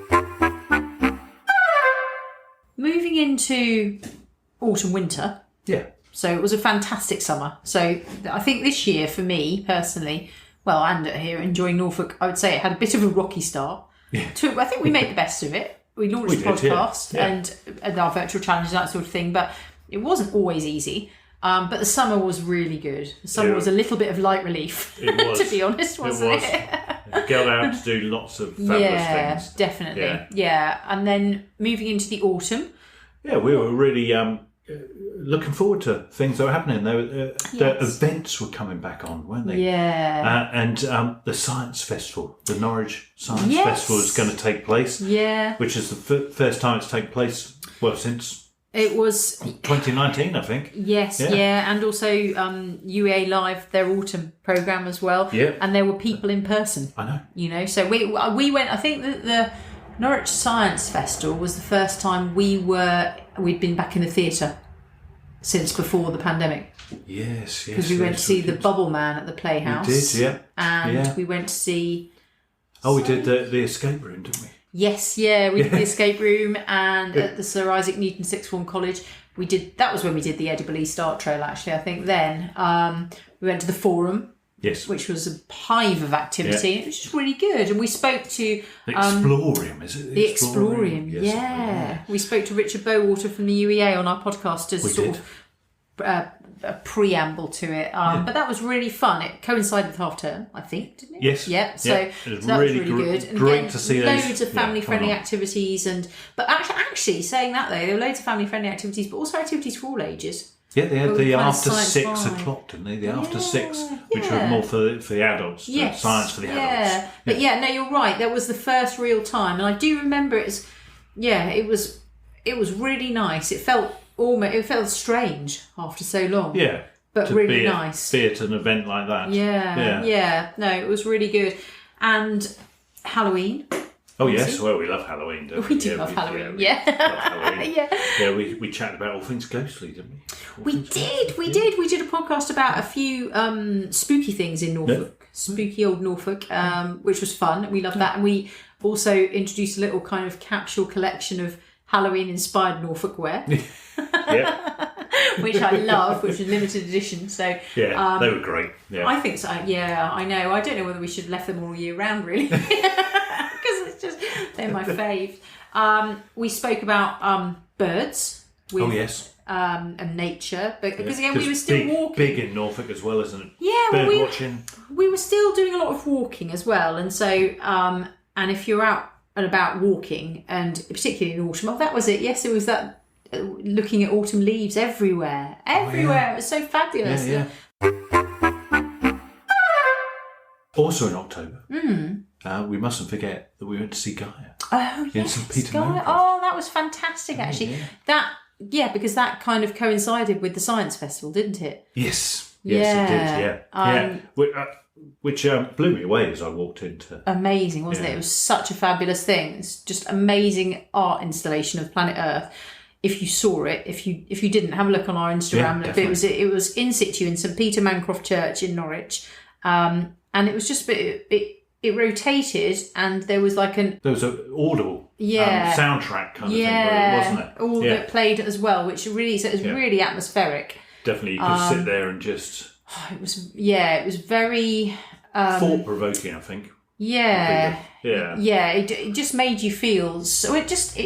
[SPEAKER 1] Moving into autumn, winter.
[SPEAKER 2] Yeah.
[SPEAKER 1] So it was a fantastic summer. So I think this year, for me personally, and here enjoying Norfolk, I would say it had a bit of a rocky start. Yeah. I think we made the best of it. We launched the podcast and our virtual challenges, that sort of thing. But it wasn't always easy. But the summer was really good. The summer was a little bit of light relief,
[SPEAKER 2] it was.
[SPEAKER 1] To be honest, wasn't it?
[SPEAKER 2] Get out to do lots of fabulous things.
[SPEAKER 1] Definitely. Yeah. And then moving into the autumn.
[SPEAKER 2] Yeah, we were really... looking forward to things that were happening. The events were coming back on, weren't they?
[SPEAKER 1] Yeah.
[SPEAKER 2] And the Science Festival, the Norwich Science Festival is going to take place.
[SPEAKER 1] Yeah.
[SPEAKER 2] Which is the first time it's taken place, since...
[SPEAKER 1] It was...
[SPEAKER 2] 2019, I think.
[SPEAKER 1] Yes, yeah. And also UEA Live, their autumn programme as well.
[SPEAKER 2] Yeah.
[SPEAKER 1] And there were people in person.
[SPEAKER 2] I know.
[SPEAKER 1] So we went... I think that the Norwich Science Festival was the first time we'd been back in the theatre since before the pandemic.
[SPEAKER 2] Yes.
[SPEAKER 1] Because we went to see The Bubble Man at the Playhouse.
[SPEAKER 2] We did, yeah.
[SPEAKER 1] And we went to see...
[SPEAKER 2] we did the escape room, didn't we?
[SPEAKER 1] Yes, we did the escape room, and at the Sir Isaac Newton Sixth Form College, that was when we did the Edible E Start Trail, actually, I think then. We went to the Forum.
[SPEAKER 2] Yes.
[SPEAKER 1] Which was a hive of activity. Yeah. It was just really good. And we spoke to...
[SPEAKER 2] The Explorium, is it?
[SPEAKER 1] The Explorium, yes, We spoke to Richard Bowater from the UEA on our podcast as a preamble to it. But that was really fun. It coincided with half term, I think, didn't it?
[SPEAKER 2] Yes.
[SPEAKER 1] Yeah. So,
[SPEAKER 2] it was
[SPEAKER 1] that
[SPEAKER 2] really
[SPEAKER 1] was really good. And
[SPEAKER 2] great
[SPEAKER 1] again,
[SPEAKER 2] to see
[SPEAKER 1] loads of family-friendly activities. But actually, saying that though, there were loads of family-friendly activities, but also activities for all ages.
[SPEAKER 2] Yeah, they had the after 6 o'clock, didn't they? The after 6, which were more for the adults.
[SPEAKER 1] Yes.
[SPEAKER 2] Science for the adults.
[SPEAKER 1] But you're right. That was the first real time, and I do remember it was really nice. It felt strange after so long.
[SPEAKER 2] Yeah.
[SPEAKER 1] But really nice.
[SPEAKER 2] Be at an event like that.
[SPEAKER 1] Yeah. No, it was really good. And Halloween.
[SPEAKER 2] Oh yes, we love Halloween, don't we?
[SPEAKER 1] We do love Halloween,
[SPEAKER 2] love Halloween. Yeah, we chatted about all things ghostly, didn't we?
[SPEAKER 1] We did. We did a podcast about a few spooky things in Norfolk, spooky old Norfolk, which was fun. We loved that, and we also introduced a little kind of capsule collection of Halloween-inspired Norfolk wear. Which I love, which was limited edition. So
[SPEAKER 2] they were great. Yeah,
[SPEAKER 1] I think so. Yeah, I know. I don't know whether we should have left them all year round, really. They're my fave. We spoke about birds. And nature, but because again we were still walking.
[SPEAKER 2] Big in Norfolk as well, isn't it?
[SPEAKER 1] Yeah,
[SPEAKER 2] bird watching.
[SPEAKER 1] We were still doing a lot of walking as well, and so and if you're out and about walking, and particularly in autumn, that was it. Yes, it was that looking at autumn leaves everywhere. It was so fabulous.
[SPEAKER 2] Yeah. Also in October. We mustn't forget that we went to see Gaia.
[SPEAKER 1] Oh,
[SPEAKER 2] in St. Peter Gaia.
[SPEAKER 1] Oh, that was fantastic, actually. Because that kind of coincided with the Science Festival, didn't it?
[SPEAKER 2] Yes, it did, which blew me away as I walked into...
[SPEAKER 1] Amazing, wasn't it? It was such a fabulous thing. It's just amazing art installation of planet Earth if you saw it. If you didn't, have a look on our Instagram. But it was in situ in St Peter Mancroft Church in Norwich, and it was just it rotated, and there was like an
[SPEAKER 2] audible soundtrack kind of thing, wasn't it?
[SPEAKER 1] All that played as well, which really really atmospheric.
[SPEAKER 2] Definitely, you could sit there and just.
[SPEAKER 1] It was very
[SPEAKER 2] thought provoking, I think.
[SPEAKER 1] Yeah.
[SPEAKER 2] Yeah.
[SPEAKER 1] It just made you feel so. You just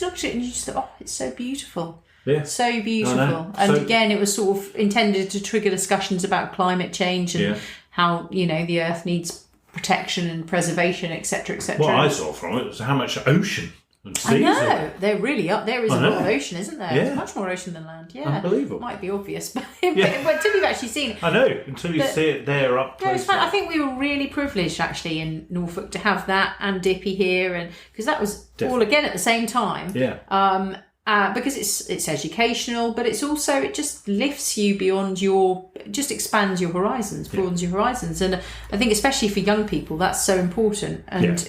[SPEAKER 1] looked at it and you just thought, oh, it's so beautiful.
[SPEAKER 2] Yeah.
[SPEAKER 1] So beautiful. And again, it was sort of intended to trigger discussions about climate change and how, the earth needs protection and preservation, etc., etc.
[SPEAKER 2] What I saw from it was how much ocean and seas.
[SPEAKER 1] I know. They're really up. There is a lot of ocean, isn't there?
[SPEAKER 2] Yeah.
[SPEAKER 1] There's much more ocean than land. Yeah.
[SPEAKER 2] Unbelievable.
[SPEAKER 1] Might be obvious, but until you've actually seen it.
[SPEAKER 2] I know. Until you see it there up close.
[SPEAKER 1] No, it's fun. I think we were really privileged actually in Norfolk to have that and Dippy here, and because that was all again at the same time.
[SPEAKER 2] Yeah.
[SPEAKER 1] Because it's educational, but it's also, it just lifts you beyond just expands your horizons, broadens your horizons, and I think especially for young people that's so important. And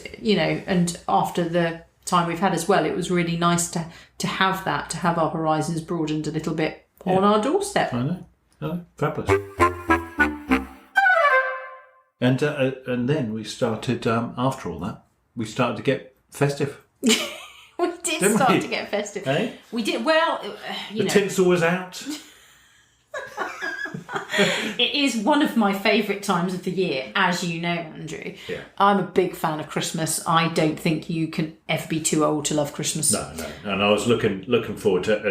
[SPEAKER 1] and after the time we've had as well, it was really nice to have that, to have our horizons broadened a little bit on our doorstep.
[SPEAKER 2] I know, fabulous. And then we started after all that, we started to get festive.
[SPEAKER 1] We did start to get festive.
[SPEAKER 2] Eh?
[SPEAKER 1] We did. Well,
[SPEAKER 2] the tinsel was out.
[SPEAKER 1] It is one of my favourite times of the year, as you know, Andrew.
[SPEAKER 2] Yeah.
[SPEAKER 1] I'm a big fan of Christmas. I don't think you can ever be too old to love Christmas.
[SPEAKER 2] No. And I was looking forward to it,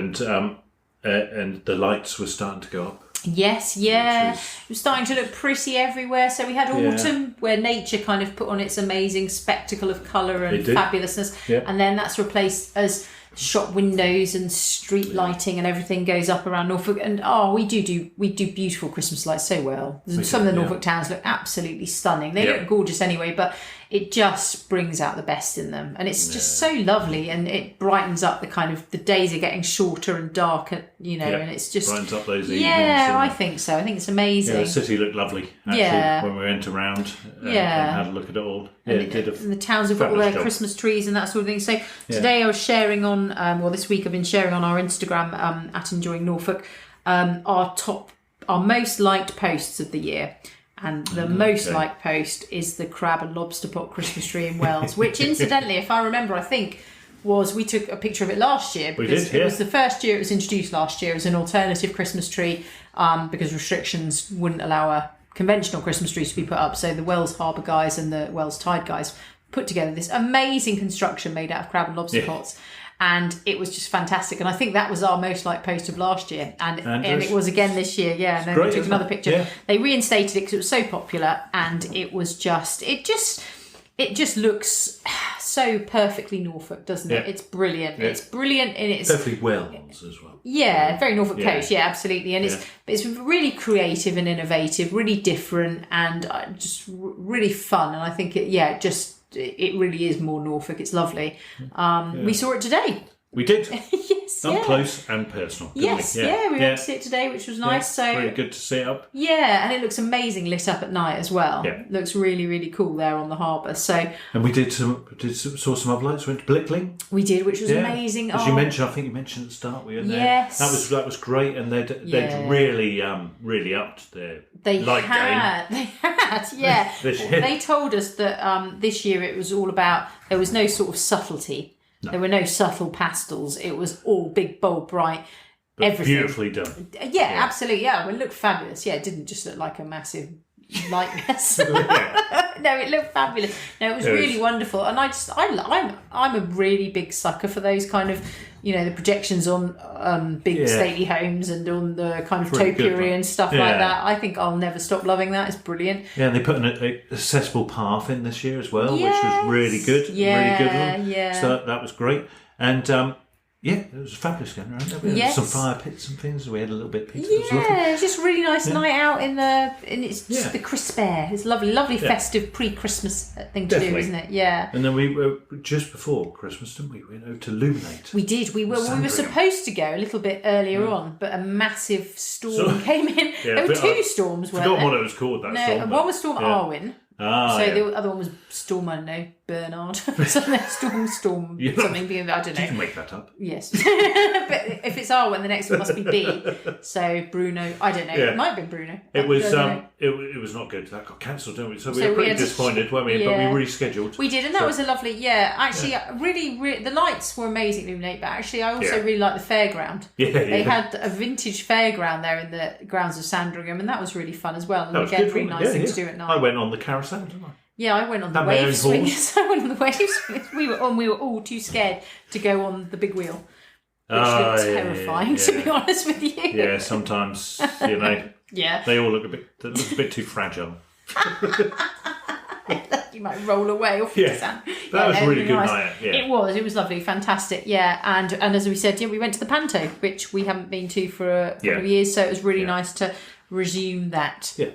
[SPEAKER 2] and the lights were starting to go up.
[SPEAKER 1] Yes, yeah. It was starting to look pretty everywhere. So we had autumn, where nature kind of put on its amazing spectacle of colour and fabulousness. Yeah. And then that's replaced as shop windows and street lighting and everything goes up around Norfolk. And we do beautiful Christmas lights so well. Some of the Norfolk towns look absolutely stunning. They look gorgeous anyway, but it just brings out the best in them, and it's just so lovely, and it brightens up the days are getting shorter and darker, and it's just
[SPEAKER 2] brightens up those evenings.
[SPEAKER 1] Yeah, I think so. I think it's amazing.
[SPEAKER 2] Yeah, the city looked lovely actually when we went around and had a look at it all. Yeah,
[SPEAKER 1] and the towns have got all their Christmas trees and that sort of thing. So today I was sharing on, this week I've been sharing on our Instagram at Enjoying Norfolk, our most liked posts of the year. And the most liked post is the crab and lobster pot Christmas tree in Wales, which incidentally, if I remember, I think we took a picture of it last year because it was the first year it was introduced last year as an alternative Christmas tree because restrictions wouldn't allow a conventional Christmas tree to be put up. So the Wells Harbour guys and the Wells Tide guys put together this amazing construction made out of crab and lobster pots. And it was just fantastic. And I think that was our most liked post of last year. And it was again this year. Yeah. And then we took another picture. Yeah. They reinstated it because it was so popular. And it was it just looks so perfectly Norfolk, doesn't it? It's brilliant. Yeah. It's brilliant in its...
[SPEAKER 2] Perfectly Wales as well.
[SPEAKER 1] Yeah, very Norfolk Coast. Yeah, absolutely. And it's really creative and innovative, really different, and just really fun. And I think it really is more Norfolk. It's lovely. We saw it today.
[SPEAKER 2] We did.
[SPEAKER 1] Yes,
[SPEAKER 2] Up close and personal.
[SPEAKER 1] Yes, we went to see it today, which was nice. So
[SPEAKER 2] really good to see it up.
[SPEAKER 1] Yeah, and it looks amazing lit up at night as well.
[SPEAKER 2] Yeah.
[SPEAKER 1] Looks really, really cool there on the harbour. So
[SPEAKER 2] and we saw some other lights. Went to Blickling.
[SPEAKER 1] We did, which was amazing.
[SPEAKER 2] As you mentioned, I think you mentioned at the start we were there.
[SPEAKER 1] Yes,
[SPEAKER 2] that was great, and they'd really upped their light game.
[SPEAKER 1] They had, yeah. They told us that this year it was all about, there was no sort of subtlety. No. There were no subtle pastels. It was all big, bold, bright,
[SPEAKER 2] but
[SPEAKER 1] everything.
[SPEAKER 2] Beautifully done.
[SPEAKER 1] Yeah, absolutely. Yeah, it looked fabulous. Yeah, it didn't just look like a massive light mess. No, it looked fabulous. No, it was really wonderful. And I'm a really big sucker for those kind of, the projections on big stately homes and on the kind of topiary and stuff like that. I think I'll never stop loving that. It's brilliant.
[SPEAKER 2] Yeah, and they put an accessible path in this year as well, which was really good.
[SPEAKER 1] Yeah,
[SPEAKER 2] really good one.
[SPEAKER 1] Yeah.
[SPEAKER 2] So that was great. And it was fabulous going around. We had some fire pits and things. We had a little bit of pizza.
[SPEAKER 1] Yeah, it was just a really nice night out in it's just the crisp air. It's lovely festive pre-Christmas thing to do, isn't it? Yeah.
[SPEAKER 2] And then we were just before Christmas, didn't we? We went over to Luminate.
[SPEAKER 1] We did. We were supposed to go a little bit earlier on, but a massive storm came in. There were two storms, weren't there?
[SPEAKER 2] I forgot what it was called. Storm.
[SPEAKER 1] One was Storm Arwen. The other one was Storm, I don't know, Bernard. Storm,
[SPEAKER 2] Yeah.
[SPEAKER 1] something, I don't know.
[SPEAKER 2] Did you make that up?
[SPEAKER 1] Yes. But if it's R, then the next one must be B. So Bruno, I don't know.
[SPEAKER 2] Yeah.
[SPEAKER 1] It might have been Bruno.
[SPEAKER 2] It was it was not good. That got cancelled, didn't we? So we were pretty disappointed, weren't we?
[SPEAKER 1] Yeah.
[SPEAKER 2] But we rescheduled.
[SPEAKER 1] We did, and that was a lovely, actually, really, the lights were amazing illuminate, but actually I also really liked the fairground. They had a vintage fairground there in the grounds of Sandringham, and that was really fun as well. And again, really nice thing to do at night.
[SPEAKER 2] I went on the carousel, didn't I?
[SPEAKER 1] Yeah, I went on the wave swings. I went on the wave swings. We were all too scared to go on the big wheel, which looked terrifying, to be honest with you.
[SPEAKER 2] Yeah, sometimes they all look a bit too fragile.
[SPEAKER 1] You might roll away off the sand.
[SPEAKER 2] That was a really good night. Yeah.
[SPEAKER 1] It was lovely, fantastic. Yeah, and as we said, we went to the Panto, which we haven't been to for a couple of years, so it was really nice to resume that.
[SPEAKER 2] Yeah.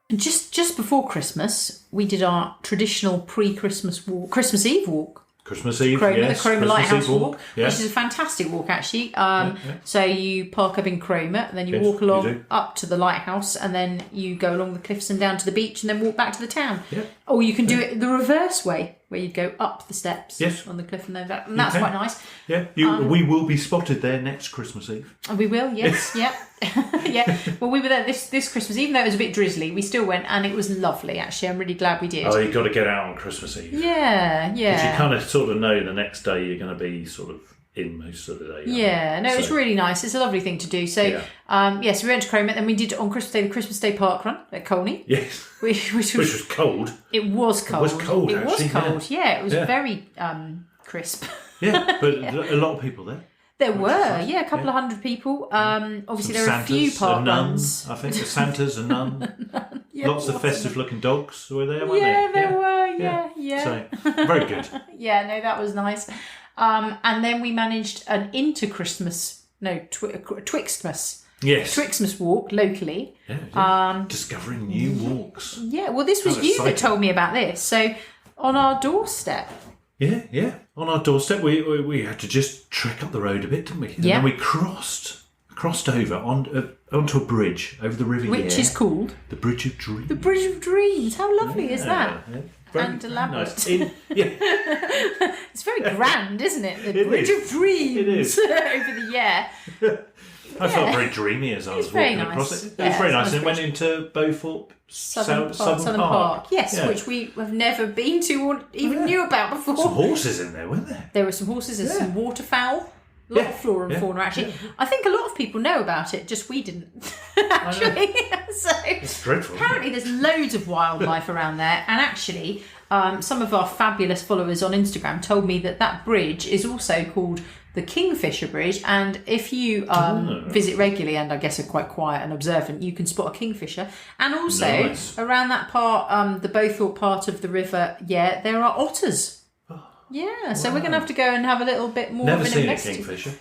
[SPEAKER 1] And just before Christmas, we did our traditional pre-Christmas walk, Christmas Eve walk.
[SPEAKER 2] Christmas Eve,
[SPEAKER 1] Cromer,
[SPEAKER 2] yes.
[SPEAKER 1] the Cromer Lighthouse walk,
[SPEAKER 2] yeah.
[SPEAKER 1] which is a fantastic walk actually. So you park up in Cromer, and then you walk along up to the lighthouse, and then you go along the cliffs and down to the beach, and then walk back to the town.
[SPEAKER 2] Yeah.
[SPEAKER 1] Or you can do it the reverse way, where you go up the steps on the cliff and then back, and that's quite nice.
[SPEAKER 2] Yeah, we will be spotted there next Christmas Eve.
[SPEAKER 1] And we will, yes, yeah. Yeah, well, we were there this Christmas, even though it was a bit drizzly, we still went, and it was lovely, actually. I'm really glad we did.
[SPEAKER 2] Oh, you've got to get out on Christmas Eve.
[SPEAKER 1] Yeah.
[SPEAKER 2] Because you kind of sort of know the next day you're going to be sort of in most of the day.
[SPEAKER 1] It was really nice. It's a lovely thing to do. So, so we went to Cromer, and we did on Christmas Day the Christmas Day Park Run at Colney.
[SPEAKER 2] Yes.
[SPEAKER 1] Which was
[SPEAKER 2] cold.
[SPEAKER 1] It was cold.
[SPEAKER 2] It was cold,
[SPEAKER 1] It was cold, it was very crisp.
[SPEAKER 2] Yeah, but a lot of people there.
[SPEAKER 1] There were, a couple of hundred people. Obviously, there are a few park runs.
[SPEAKER 2] I think the Santas and none. Lots of festive-looking dogs were there, weren't
[SPEAKER 1] there?
[SPEAKER 2] There
[SPEAKER 1] were, yeah.
[SPEAKER 2] So, very good.
[SPEAKER 1] That was nice. And then we managed an Twixtmas.
[SPEAKER 2] Yes.
[SPEAKER 1] Twixtmas walk locally.
[SPEAKER 2] Yeah, discovering new walks.
[SPEAKER 1] Yeah, well, this was you that told me about this. So, on our doorstep.
[SPEAKER 2] Yeah. On our doorstep, we had to just trek up the road a bit, didn't we? And then we crossed over onto a bridge over the River
[SPEAKER 1] Which is called?
[SPEAKER 2] The Bridge of Dreams.
[SPEAKER 1] The Bridge of Dreams. How lovely is that? Yeah. And elaborate.
[SPEAKER 2] Nice.
[SPEAKER 1] It's very grand, isn't it? The Bridge of Dreams.
[SPEAKER 2] It is.
[SPEAKER 1] Over the
[SPEAKER 2] I felt very dreamy as I was walking across it. It was very nice. And it went into Beaufort Southern Park.
[SPEAKER 1] Yes, which we have never been to or even knew about before.
[SPEAKER 2] Some horses in there, weren't there?
[SPEAKER 1] There were some horses and some waterfowl. A lot of flora and fauna, actually. Yeah. I think a lot of people know about it, just we didn't, actually. So
[SPEAKER 2] it's dreadful.
[SPEAKER 1] Apparently there's loads of wildlife around there, and actually some of our fabulous followers on Instagram told me that bridge is also called the Kingfisher Bridge, and if you visit regularly and I guess are quite quiet and observant, you can spot a kingfisher. And also around that part, the Beaufort part of the river, there are otters. Yeah, so we're going to have to go and have a little bit more of an investigation.
[SPEAKER 2] Never seen a kingfisher.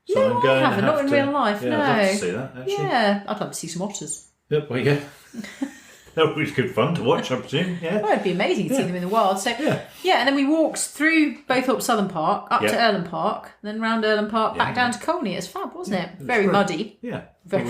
[SPEAKER 2] So
[SPEAKER 1] no, I haven't, not in real life, no.
[SPEAKER 2] I'd love to see that, actually.
[SPEAKER 1] Yeah, I'd love to see some otters.
[SPEAKER 2] That would be good fun to watch, I presume. Yeah.
[SPEAKER 1] Well, it'd be amazing to see them in the wild. So, and then we walked through Beaufort Southern Park, up to Erlen Park, then round Erlen Park, back down to Colney. It's fab, wasn't it? Very muddy.
[SPEAKER 2] Yeah.
[SPEAKER 1] Very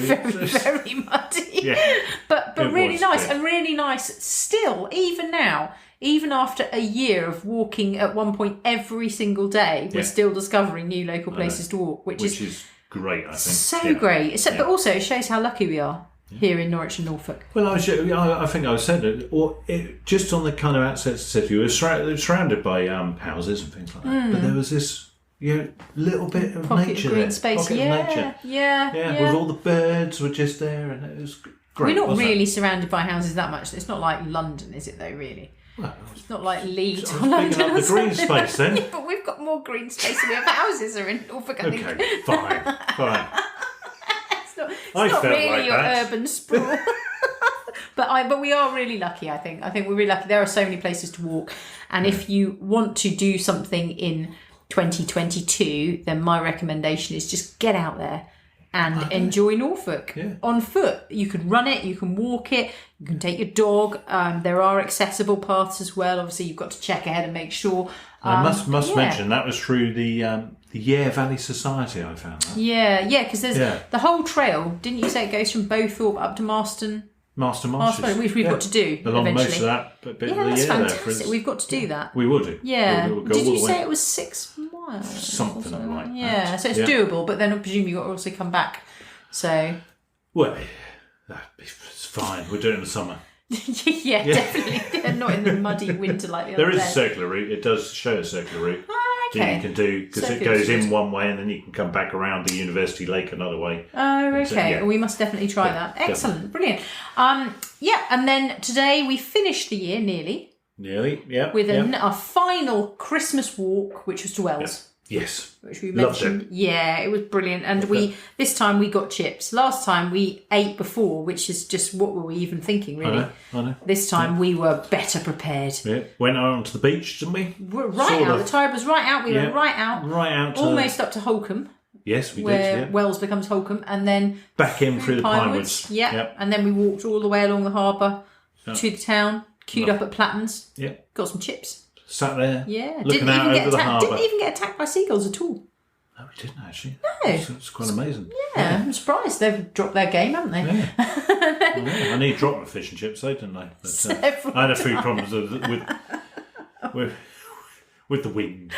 [SPEAKER 1] muddy. Yeah. But really nice, and really nice still, even now. Even after a year of walking at one point every single day, we're still discovering new local places to walk, which is
[SPEAKER 2] great, I think.
[SPEAKER 1] So great. But also it shows how lucky we are here in Norwich and Norfolk.
[SPEAKER 2] Well, I think I said it, just on the kind of outskirts of the city, we were surrounded by houses and things like that. But there was this little bit of nature
[SPEAKER 1] green
[SPEAKER 2] there.
[SPEAKER 1] Space.
[SPEAKER 2] Pocket of nature.
[SPEAKER 1] Yeah.
[SPEAKER 2] With all the birds were just there, and it was great.
[SPEAKER 1] We're not really surrounded by houses that much. It's not like London, is it though, really?
[SPEAKER 2] Well,
[SPEAKER 1] it's not like Leeds or
[SPEAKER 2] London. Picking up the green space then.
[SPEAKER 1] Yeah, but we've got more green space than we have houses are in Norfolk, I think.
[SPEAKER 2] Okay, fine.
[SPEAKER 1] It's not really like your urban sprawl. But we are really lucky, I think. I think we're really lucky. There are so many places to walk. And if you want to do something in 2022, then my recommendation is just get out there and enjoy Norfolk on foot. You can run it, you can walk it, you can take your dog. There are accessible paths as well. Obviously, you've got to check ahead and make sure.
[SPEAKER 2] I must mention that was through the Yare Valley Society. I found that.
[SPEAKER 1] Yeah, because there's the whole trail. Didn't you say it goes from Beaufort up to Marston?
[SPEAKER 2] Master
[SPEAKER 1] which we've got to do
[SPEAKER 2] along
[SPEAKER 1] eventually.
[SPEAKER 2] most of that bit of the year.
[SPEAKER 1] That's
[SPEAKER 2] fantastic.
[SPEAKER 1] fantastic. We've got to do that.
[SPEAKER 2] We will do.
[SPEAKER 1] Yeah.
[SPEAKER 2] We'll go
[SPEAKER 1] Did
[SPEAKER 2] all
[SPEAKER 1] you
[SPEAKER 2] the way.
[SPEAKER 1] say it was 6 miles?
[SPEAKER 2] Something like that.
[SPEAKER 1] Yeah, so it's doable, but then I presume you've got to also come back. So.
[SPEAKER 2] Well, it's fine. We'll do it in the summer.
[SPEAKER 1] yeah, definitely. Not in the muddy winter like the other day.
[SPEAKER 2] There is a circular route. It does show a circular route.
[SPEAKER 1] Okay.
[SPEAKER 2] That you can do, because it goes in one way and then you can come back around the University Lake another way.
[SPEAKER 1] Oh, okay.
[SPEAKER 2] So, yeah.
[SPEAKER 1] Well, we must definitely try that. Excellent. Brilliant. And then today we finished the year nearly.
[SPEAKER 2] Nearly, yeah.
[SPEAKER 1] With a final Christmas walk, which was to Wells.
[SPEAKER 2] Yes.
[SPEAKER 1] Which we mentioned.
[SPEAKER 2] Loved it.
[SPEAKER 1] Yeah, it was brilliant. And this time we got chips. Last time we ate before, which is just what were we even thinking, really?
[SPEAKER 2] I know.
[SPEAKER 1] This time we were better prepared.
[SPEAKER 2] Yeah. Went out onto the beach, didn't we?
[SPEAKER 1] Right out. The tide was right out. We were right out.
[SPEAKER 2] Right out.
[SPEAKER 1] Almost up to Holcombe.
[SPEAKER 2] Yes, we
[SPEAKER 1] where
[SPEAKER 2] did. Yeah.
[SPEAKER 1] Wells becomes Holcombe, and then
[SPEAKER 2] back in through the Pinewoods.
[SPEAKER 1] Yeah.
[SPEAKER 2] Yep.
[SPEAKER 1] And then we walked all the way along the harbour to the town, queued up at Platton's.
[SPEAKER 2] Yeah.
[SPEAKER 1] Got some chips.
[SPEAKER 2] Sat there.
[SPEAKER 1] Yeah.
[SPEAKER 2] Looking out over the harbour.
[SPEAKER 1] Didn't even get attacked by seagulls at all.
[SPEAKER 2] No, we didn't actually.
[SPEAKER 1] No.
[SPEAKER 2] It's quite amazing.
[SPEAKER 1] Yeah, I'm surprised. They've dropped their game, haven't they?
[SPEAKER 2] Yeah. I nearly dropped my fish and chips, though, didn't I? But, I had a few problems with the wind.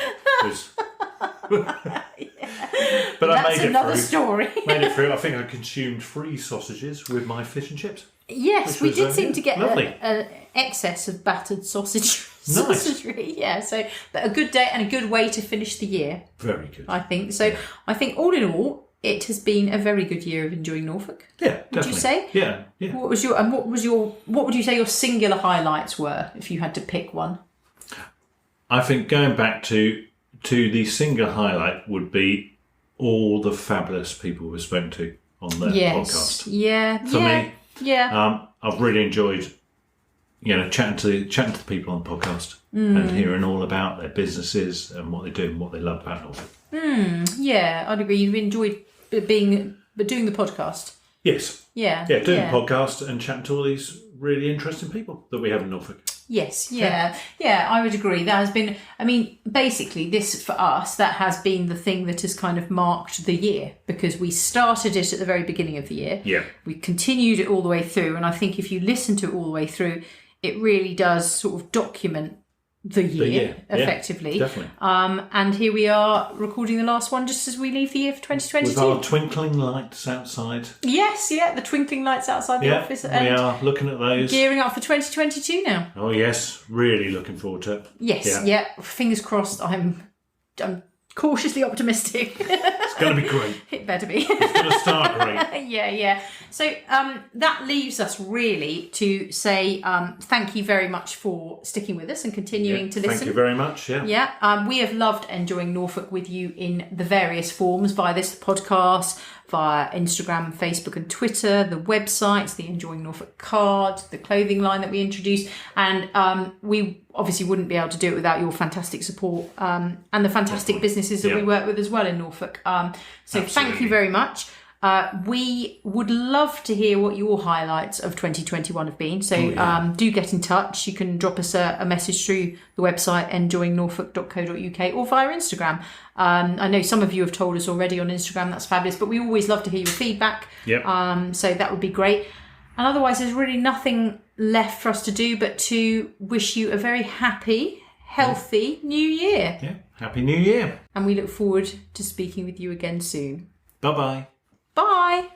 [SPEAKER 2] But I made it
[SPEAKER 1] another
[SPEAKER 2] through.
[SPEAKER 1] story.
[SPEAKER 2] Made it through. I think I consumed 3 sausages with my fish and chips.
[SPEAKER 1] Yes, we did seem to get
[SPEAKER 2] an
[SPEAKER 1] excess of battered sausage.
[SPEAKER 2] Nice.
[SPEAKER 1] Sausagery, yeah. So a good day and a good way to finish the year.
[SPEAKER 2] Very good.
[SPEAKER 1] I think so. I think all in all, it has been a very good year of enjoying Norfolk.
[SPEAKER 2] Yeah, definitely.
[SPEAKER 1] Would you say?
[SPEAKER 2] Yeah.
[SPEAKER 1] What would you say your singular highlights were if you had to pick one?
[SPEAKER 2] I think going back to the single highlight would be all the fabulous people we've spoken to on the podcast.
[SPEAKER 1] Yeah.
[SPEAKER 2] For me.
[SPEAKER 1] Yeah.
[SPEAKER 2] I've really enjoyed, chatting to the people on the podcast and hearing all about their businesses and what they do and what they love about Norfolk.
[SPEAKER 1] Yeah, I'd agree. You've enjoyed doing the podcast.
[SPEAKER 2] Yes.
[SPEAKER 1] Yeah.
[SPEAKER 2] Yeah, doing the podcast and chatting to all these really interesting people that we have in Norfolk.
[SPEAKER 1] Yes, yeah, I would agree. That has been, basically this for us, that has been the thing that has kind of marked the year, because we started it at the very beginning of the year.
[SPEAKER 2] Yeah.
[SPEAKER 1] We continued it all the way through, and I think if you listen to it all the way through, it really does sort of document the year effectively.
[SPEAKER 2] Yeah, definitely.
[SPEAKER 1] And here we are recording the last one just as we leave the year for 2022.
[SPEAKER 2] With our twinkling lights outside.
[SPEAKER 1] Yes, the twinkling lights outside the office.
[SPEAKER 2] We are looking at those.
[SPEAKER 1] Gearing up for 2022 now.
[SPEAKER 2] Oh yes, really looking forward to it.
[SPEAKER 1] Yes, fingers crossed. I'm cautiously optimistic.
[SPEAKER 2] It's going to be great.
[SPEAKER 1] It better be.
[SPEAKER 2] It's going to start great.
[SPEAKER 1] Yeah. So that leaves us really to say thank you very much for sticking with us and continuing to listen.
[SPEAKER 2] Thank you very much.
[SPEAKER 1] Yeah. We have loved enjoying Norfolk with you in the various forms via this podcast, via Instagram, Facebook and Twitter, the websites, the Enjoying Norfolk card, the clothing line that we introduced. And we obviously wouldn't be able to do it without your fantastic support and the fantastic businesses that we work with as well in Norfolk. So thank you very much. We would love to hear what your highlights of 2021 have been. So do get in touch. You can drop us a message through the website enjoyingnorfolk.co.uk or via Instagram. I know some of you have told us already on Instagram. That's fabulous. But we always love to hear your feedback.
[SPEAKER 2] Yep.
[SPEAKER 1] So that would be great. And otherwise, there's really nothing left for us to do but to wish you a very happy, healthy new year.
[SPEAKER 2] Yeah. Happy New Year.
[SPEAKER 1] And we look forward to speaking with you again soon.
[SPEAKER 2] Bye-bye.
[SPEAKER 1] Bye.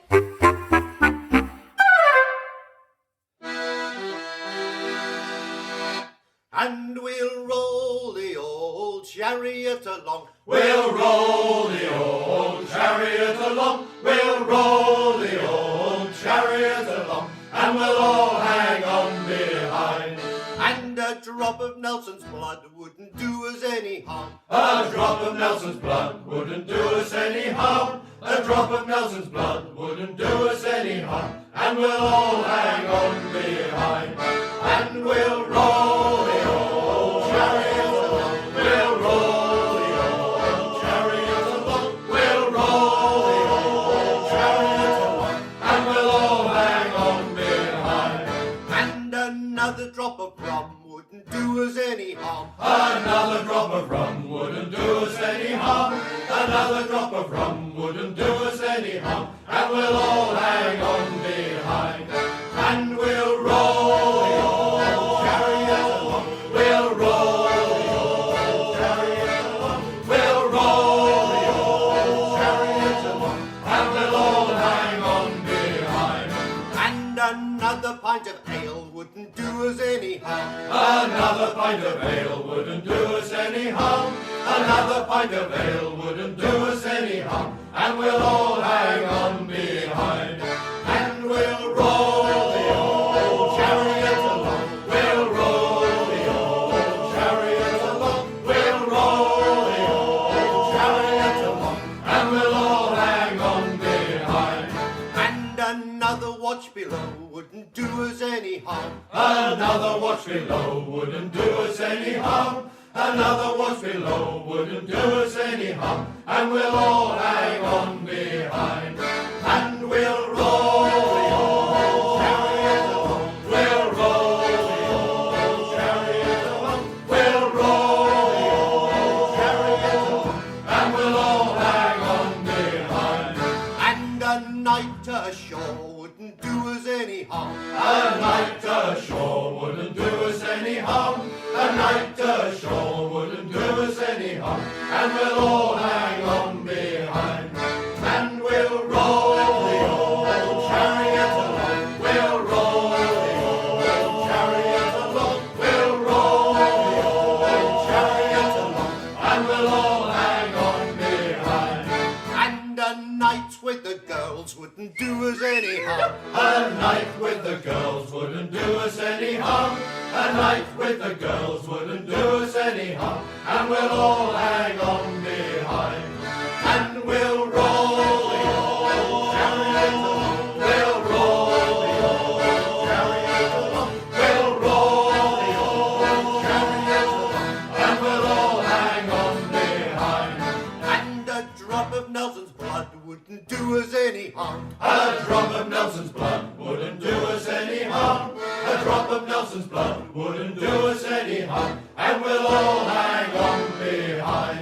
[SPEAKER 3] And we'll roll the old chariot along.
[SPEAKER 4] We'll roll the old chariot along. We'll roll the old chariot along. And we'll all hang on behind.
[SPEAKER 3] And a drop of Nelson's blood wouldn't do us any harm.
[SPEAKER 4] A drop of Nelson's blood wouldn't do us any harm. A drop of Nelson's blood wouldn't do us any harm. And we'll all hang on behind. And we'll roll the old chariot along. We'll roll the old chariot along. We'll roll the old chariot along. And we'll all hang on behind.
[SPEAKER 3] And another drop of rum wouldn't do us any harm.
[SPEAKER 4] Another drop of rum wouldn't do us any harm. Another drop of rum wouldn't do us any harm. And we'll all hang on behind. And we'll Another pint of ale wouldn't do us any harm. Another pint of ale wouldn't do us any harm. And we'll all hang on behind. And we'll roll the old chariot along. We'll roll the old chariot along. We'll roll the old chariot along. And we'll all hang on behind.
[SPEAKER 3] And another watch below wouldn't do us any harm.
[SPEAKER 4] Another watch below wouldn't do us any harm. Another watch below wouldn't do us any harm. And we'll all hang on behind. And we'll roll the old chariot along. We'll roll the old chariot along. We'll roll the old chariot along. And we'll all hang on behind.
[SPEAKER 3] And a night ashore wouldn't do us any harm.
[SPEAKER 4] A night ashore wouldn't do us any harm. A night ashore wouldn't do us any harm. And we'll all hang on behind. And we'll roll the old chariot along. We'll roll the old chariot along. We'll roll the old chariot along. And we'll all hang on behind.
[SPEAKER 3] And a night with the girls wouldn't do us any harm.
[SPEAKER 4] A night with the girls wouldn't do us any harm. A night with the girls wouldn't do us any harm. And we'll all hang on behind. And we'll roll the old chariot along. We'll roll the old chariot along. We'll roll the old chariot along. And we'll all hang on behind.
[SPEAKER 3] And a drop of Nelson's blood wouldn't do us any harm.
[SPEAKER 4] A drop of Nelson's blood wouldn't do us any harm. A drop of Nelson's blood wouldn't do us any harm. And we'll all hang on behind.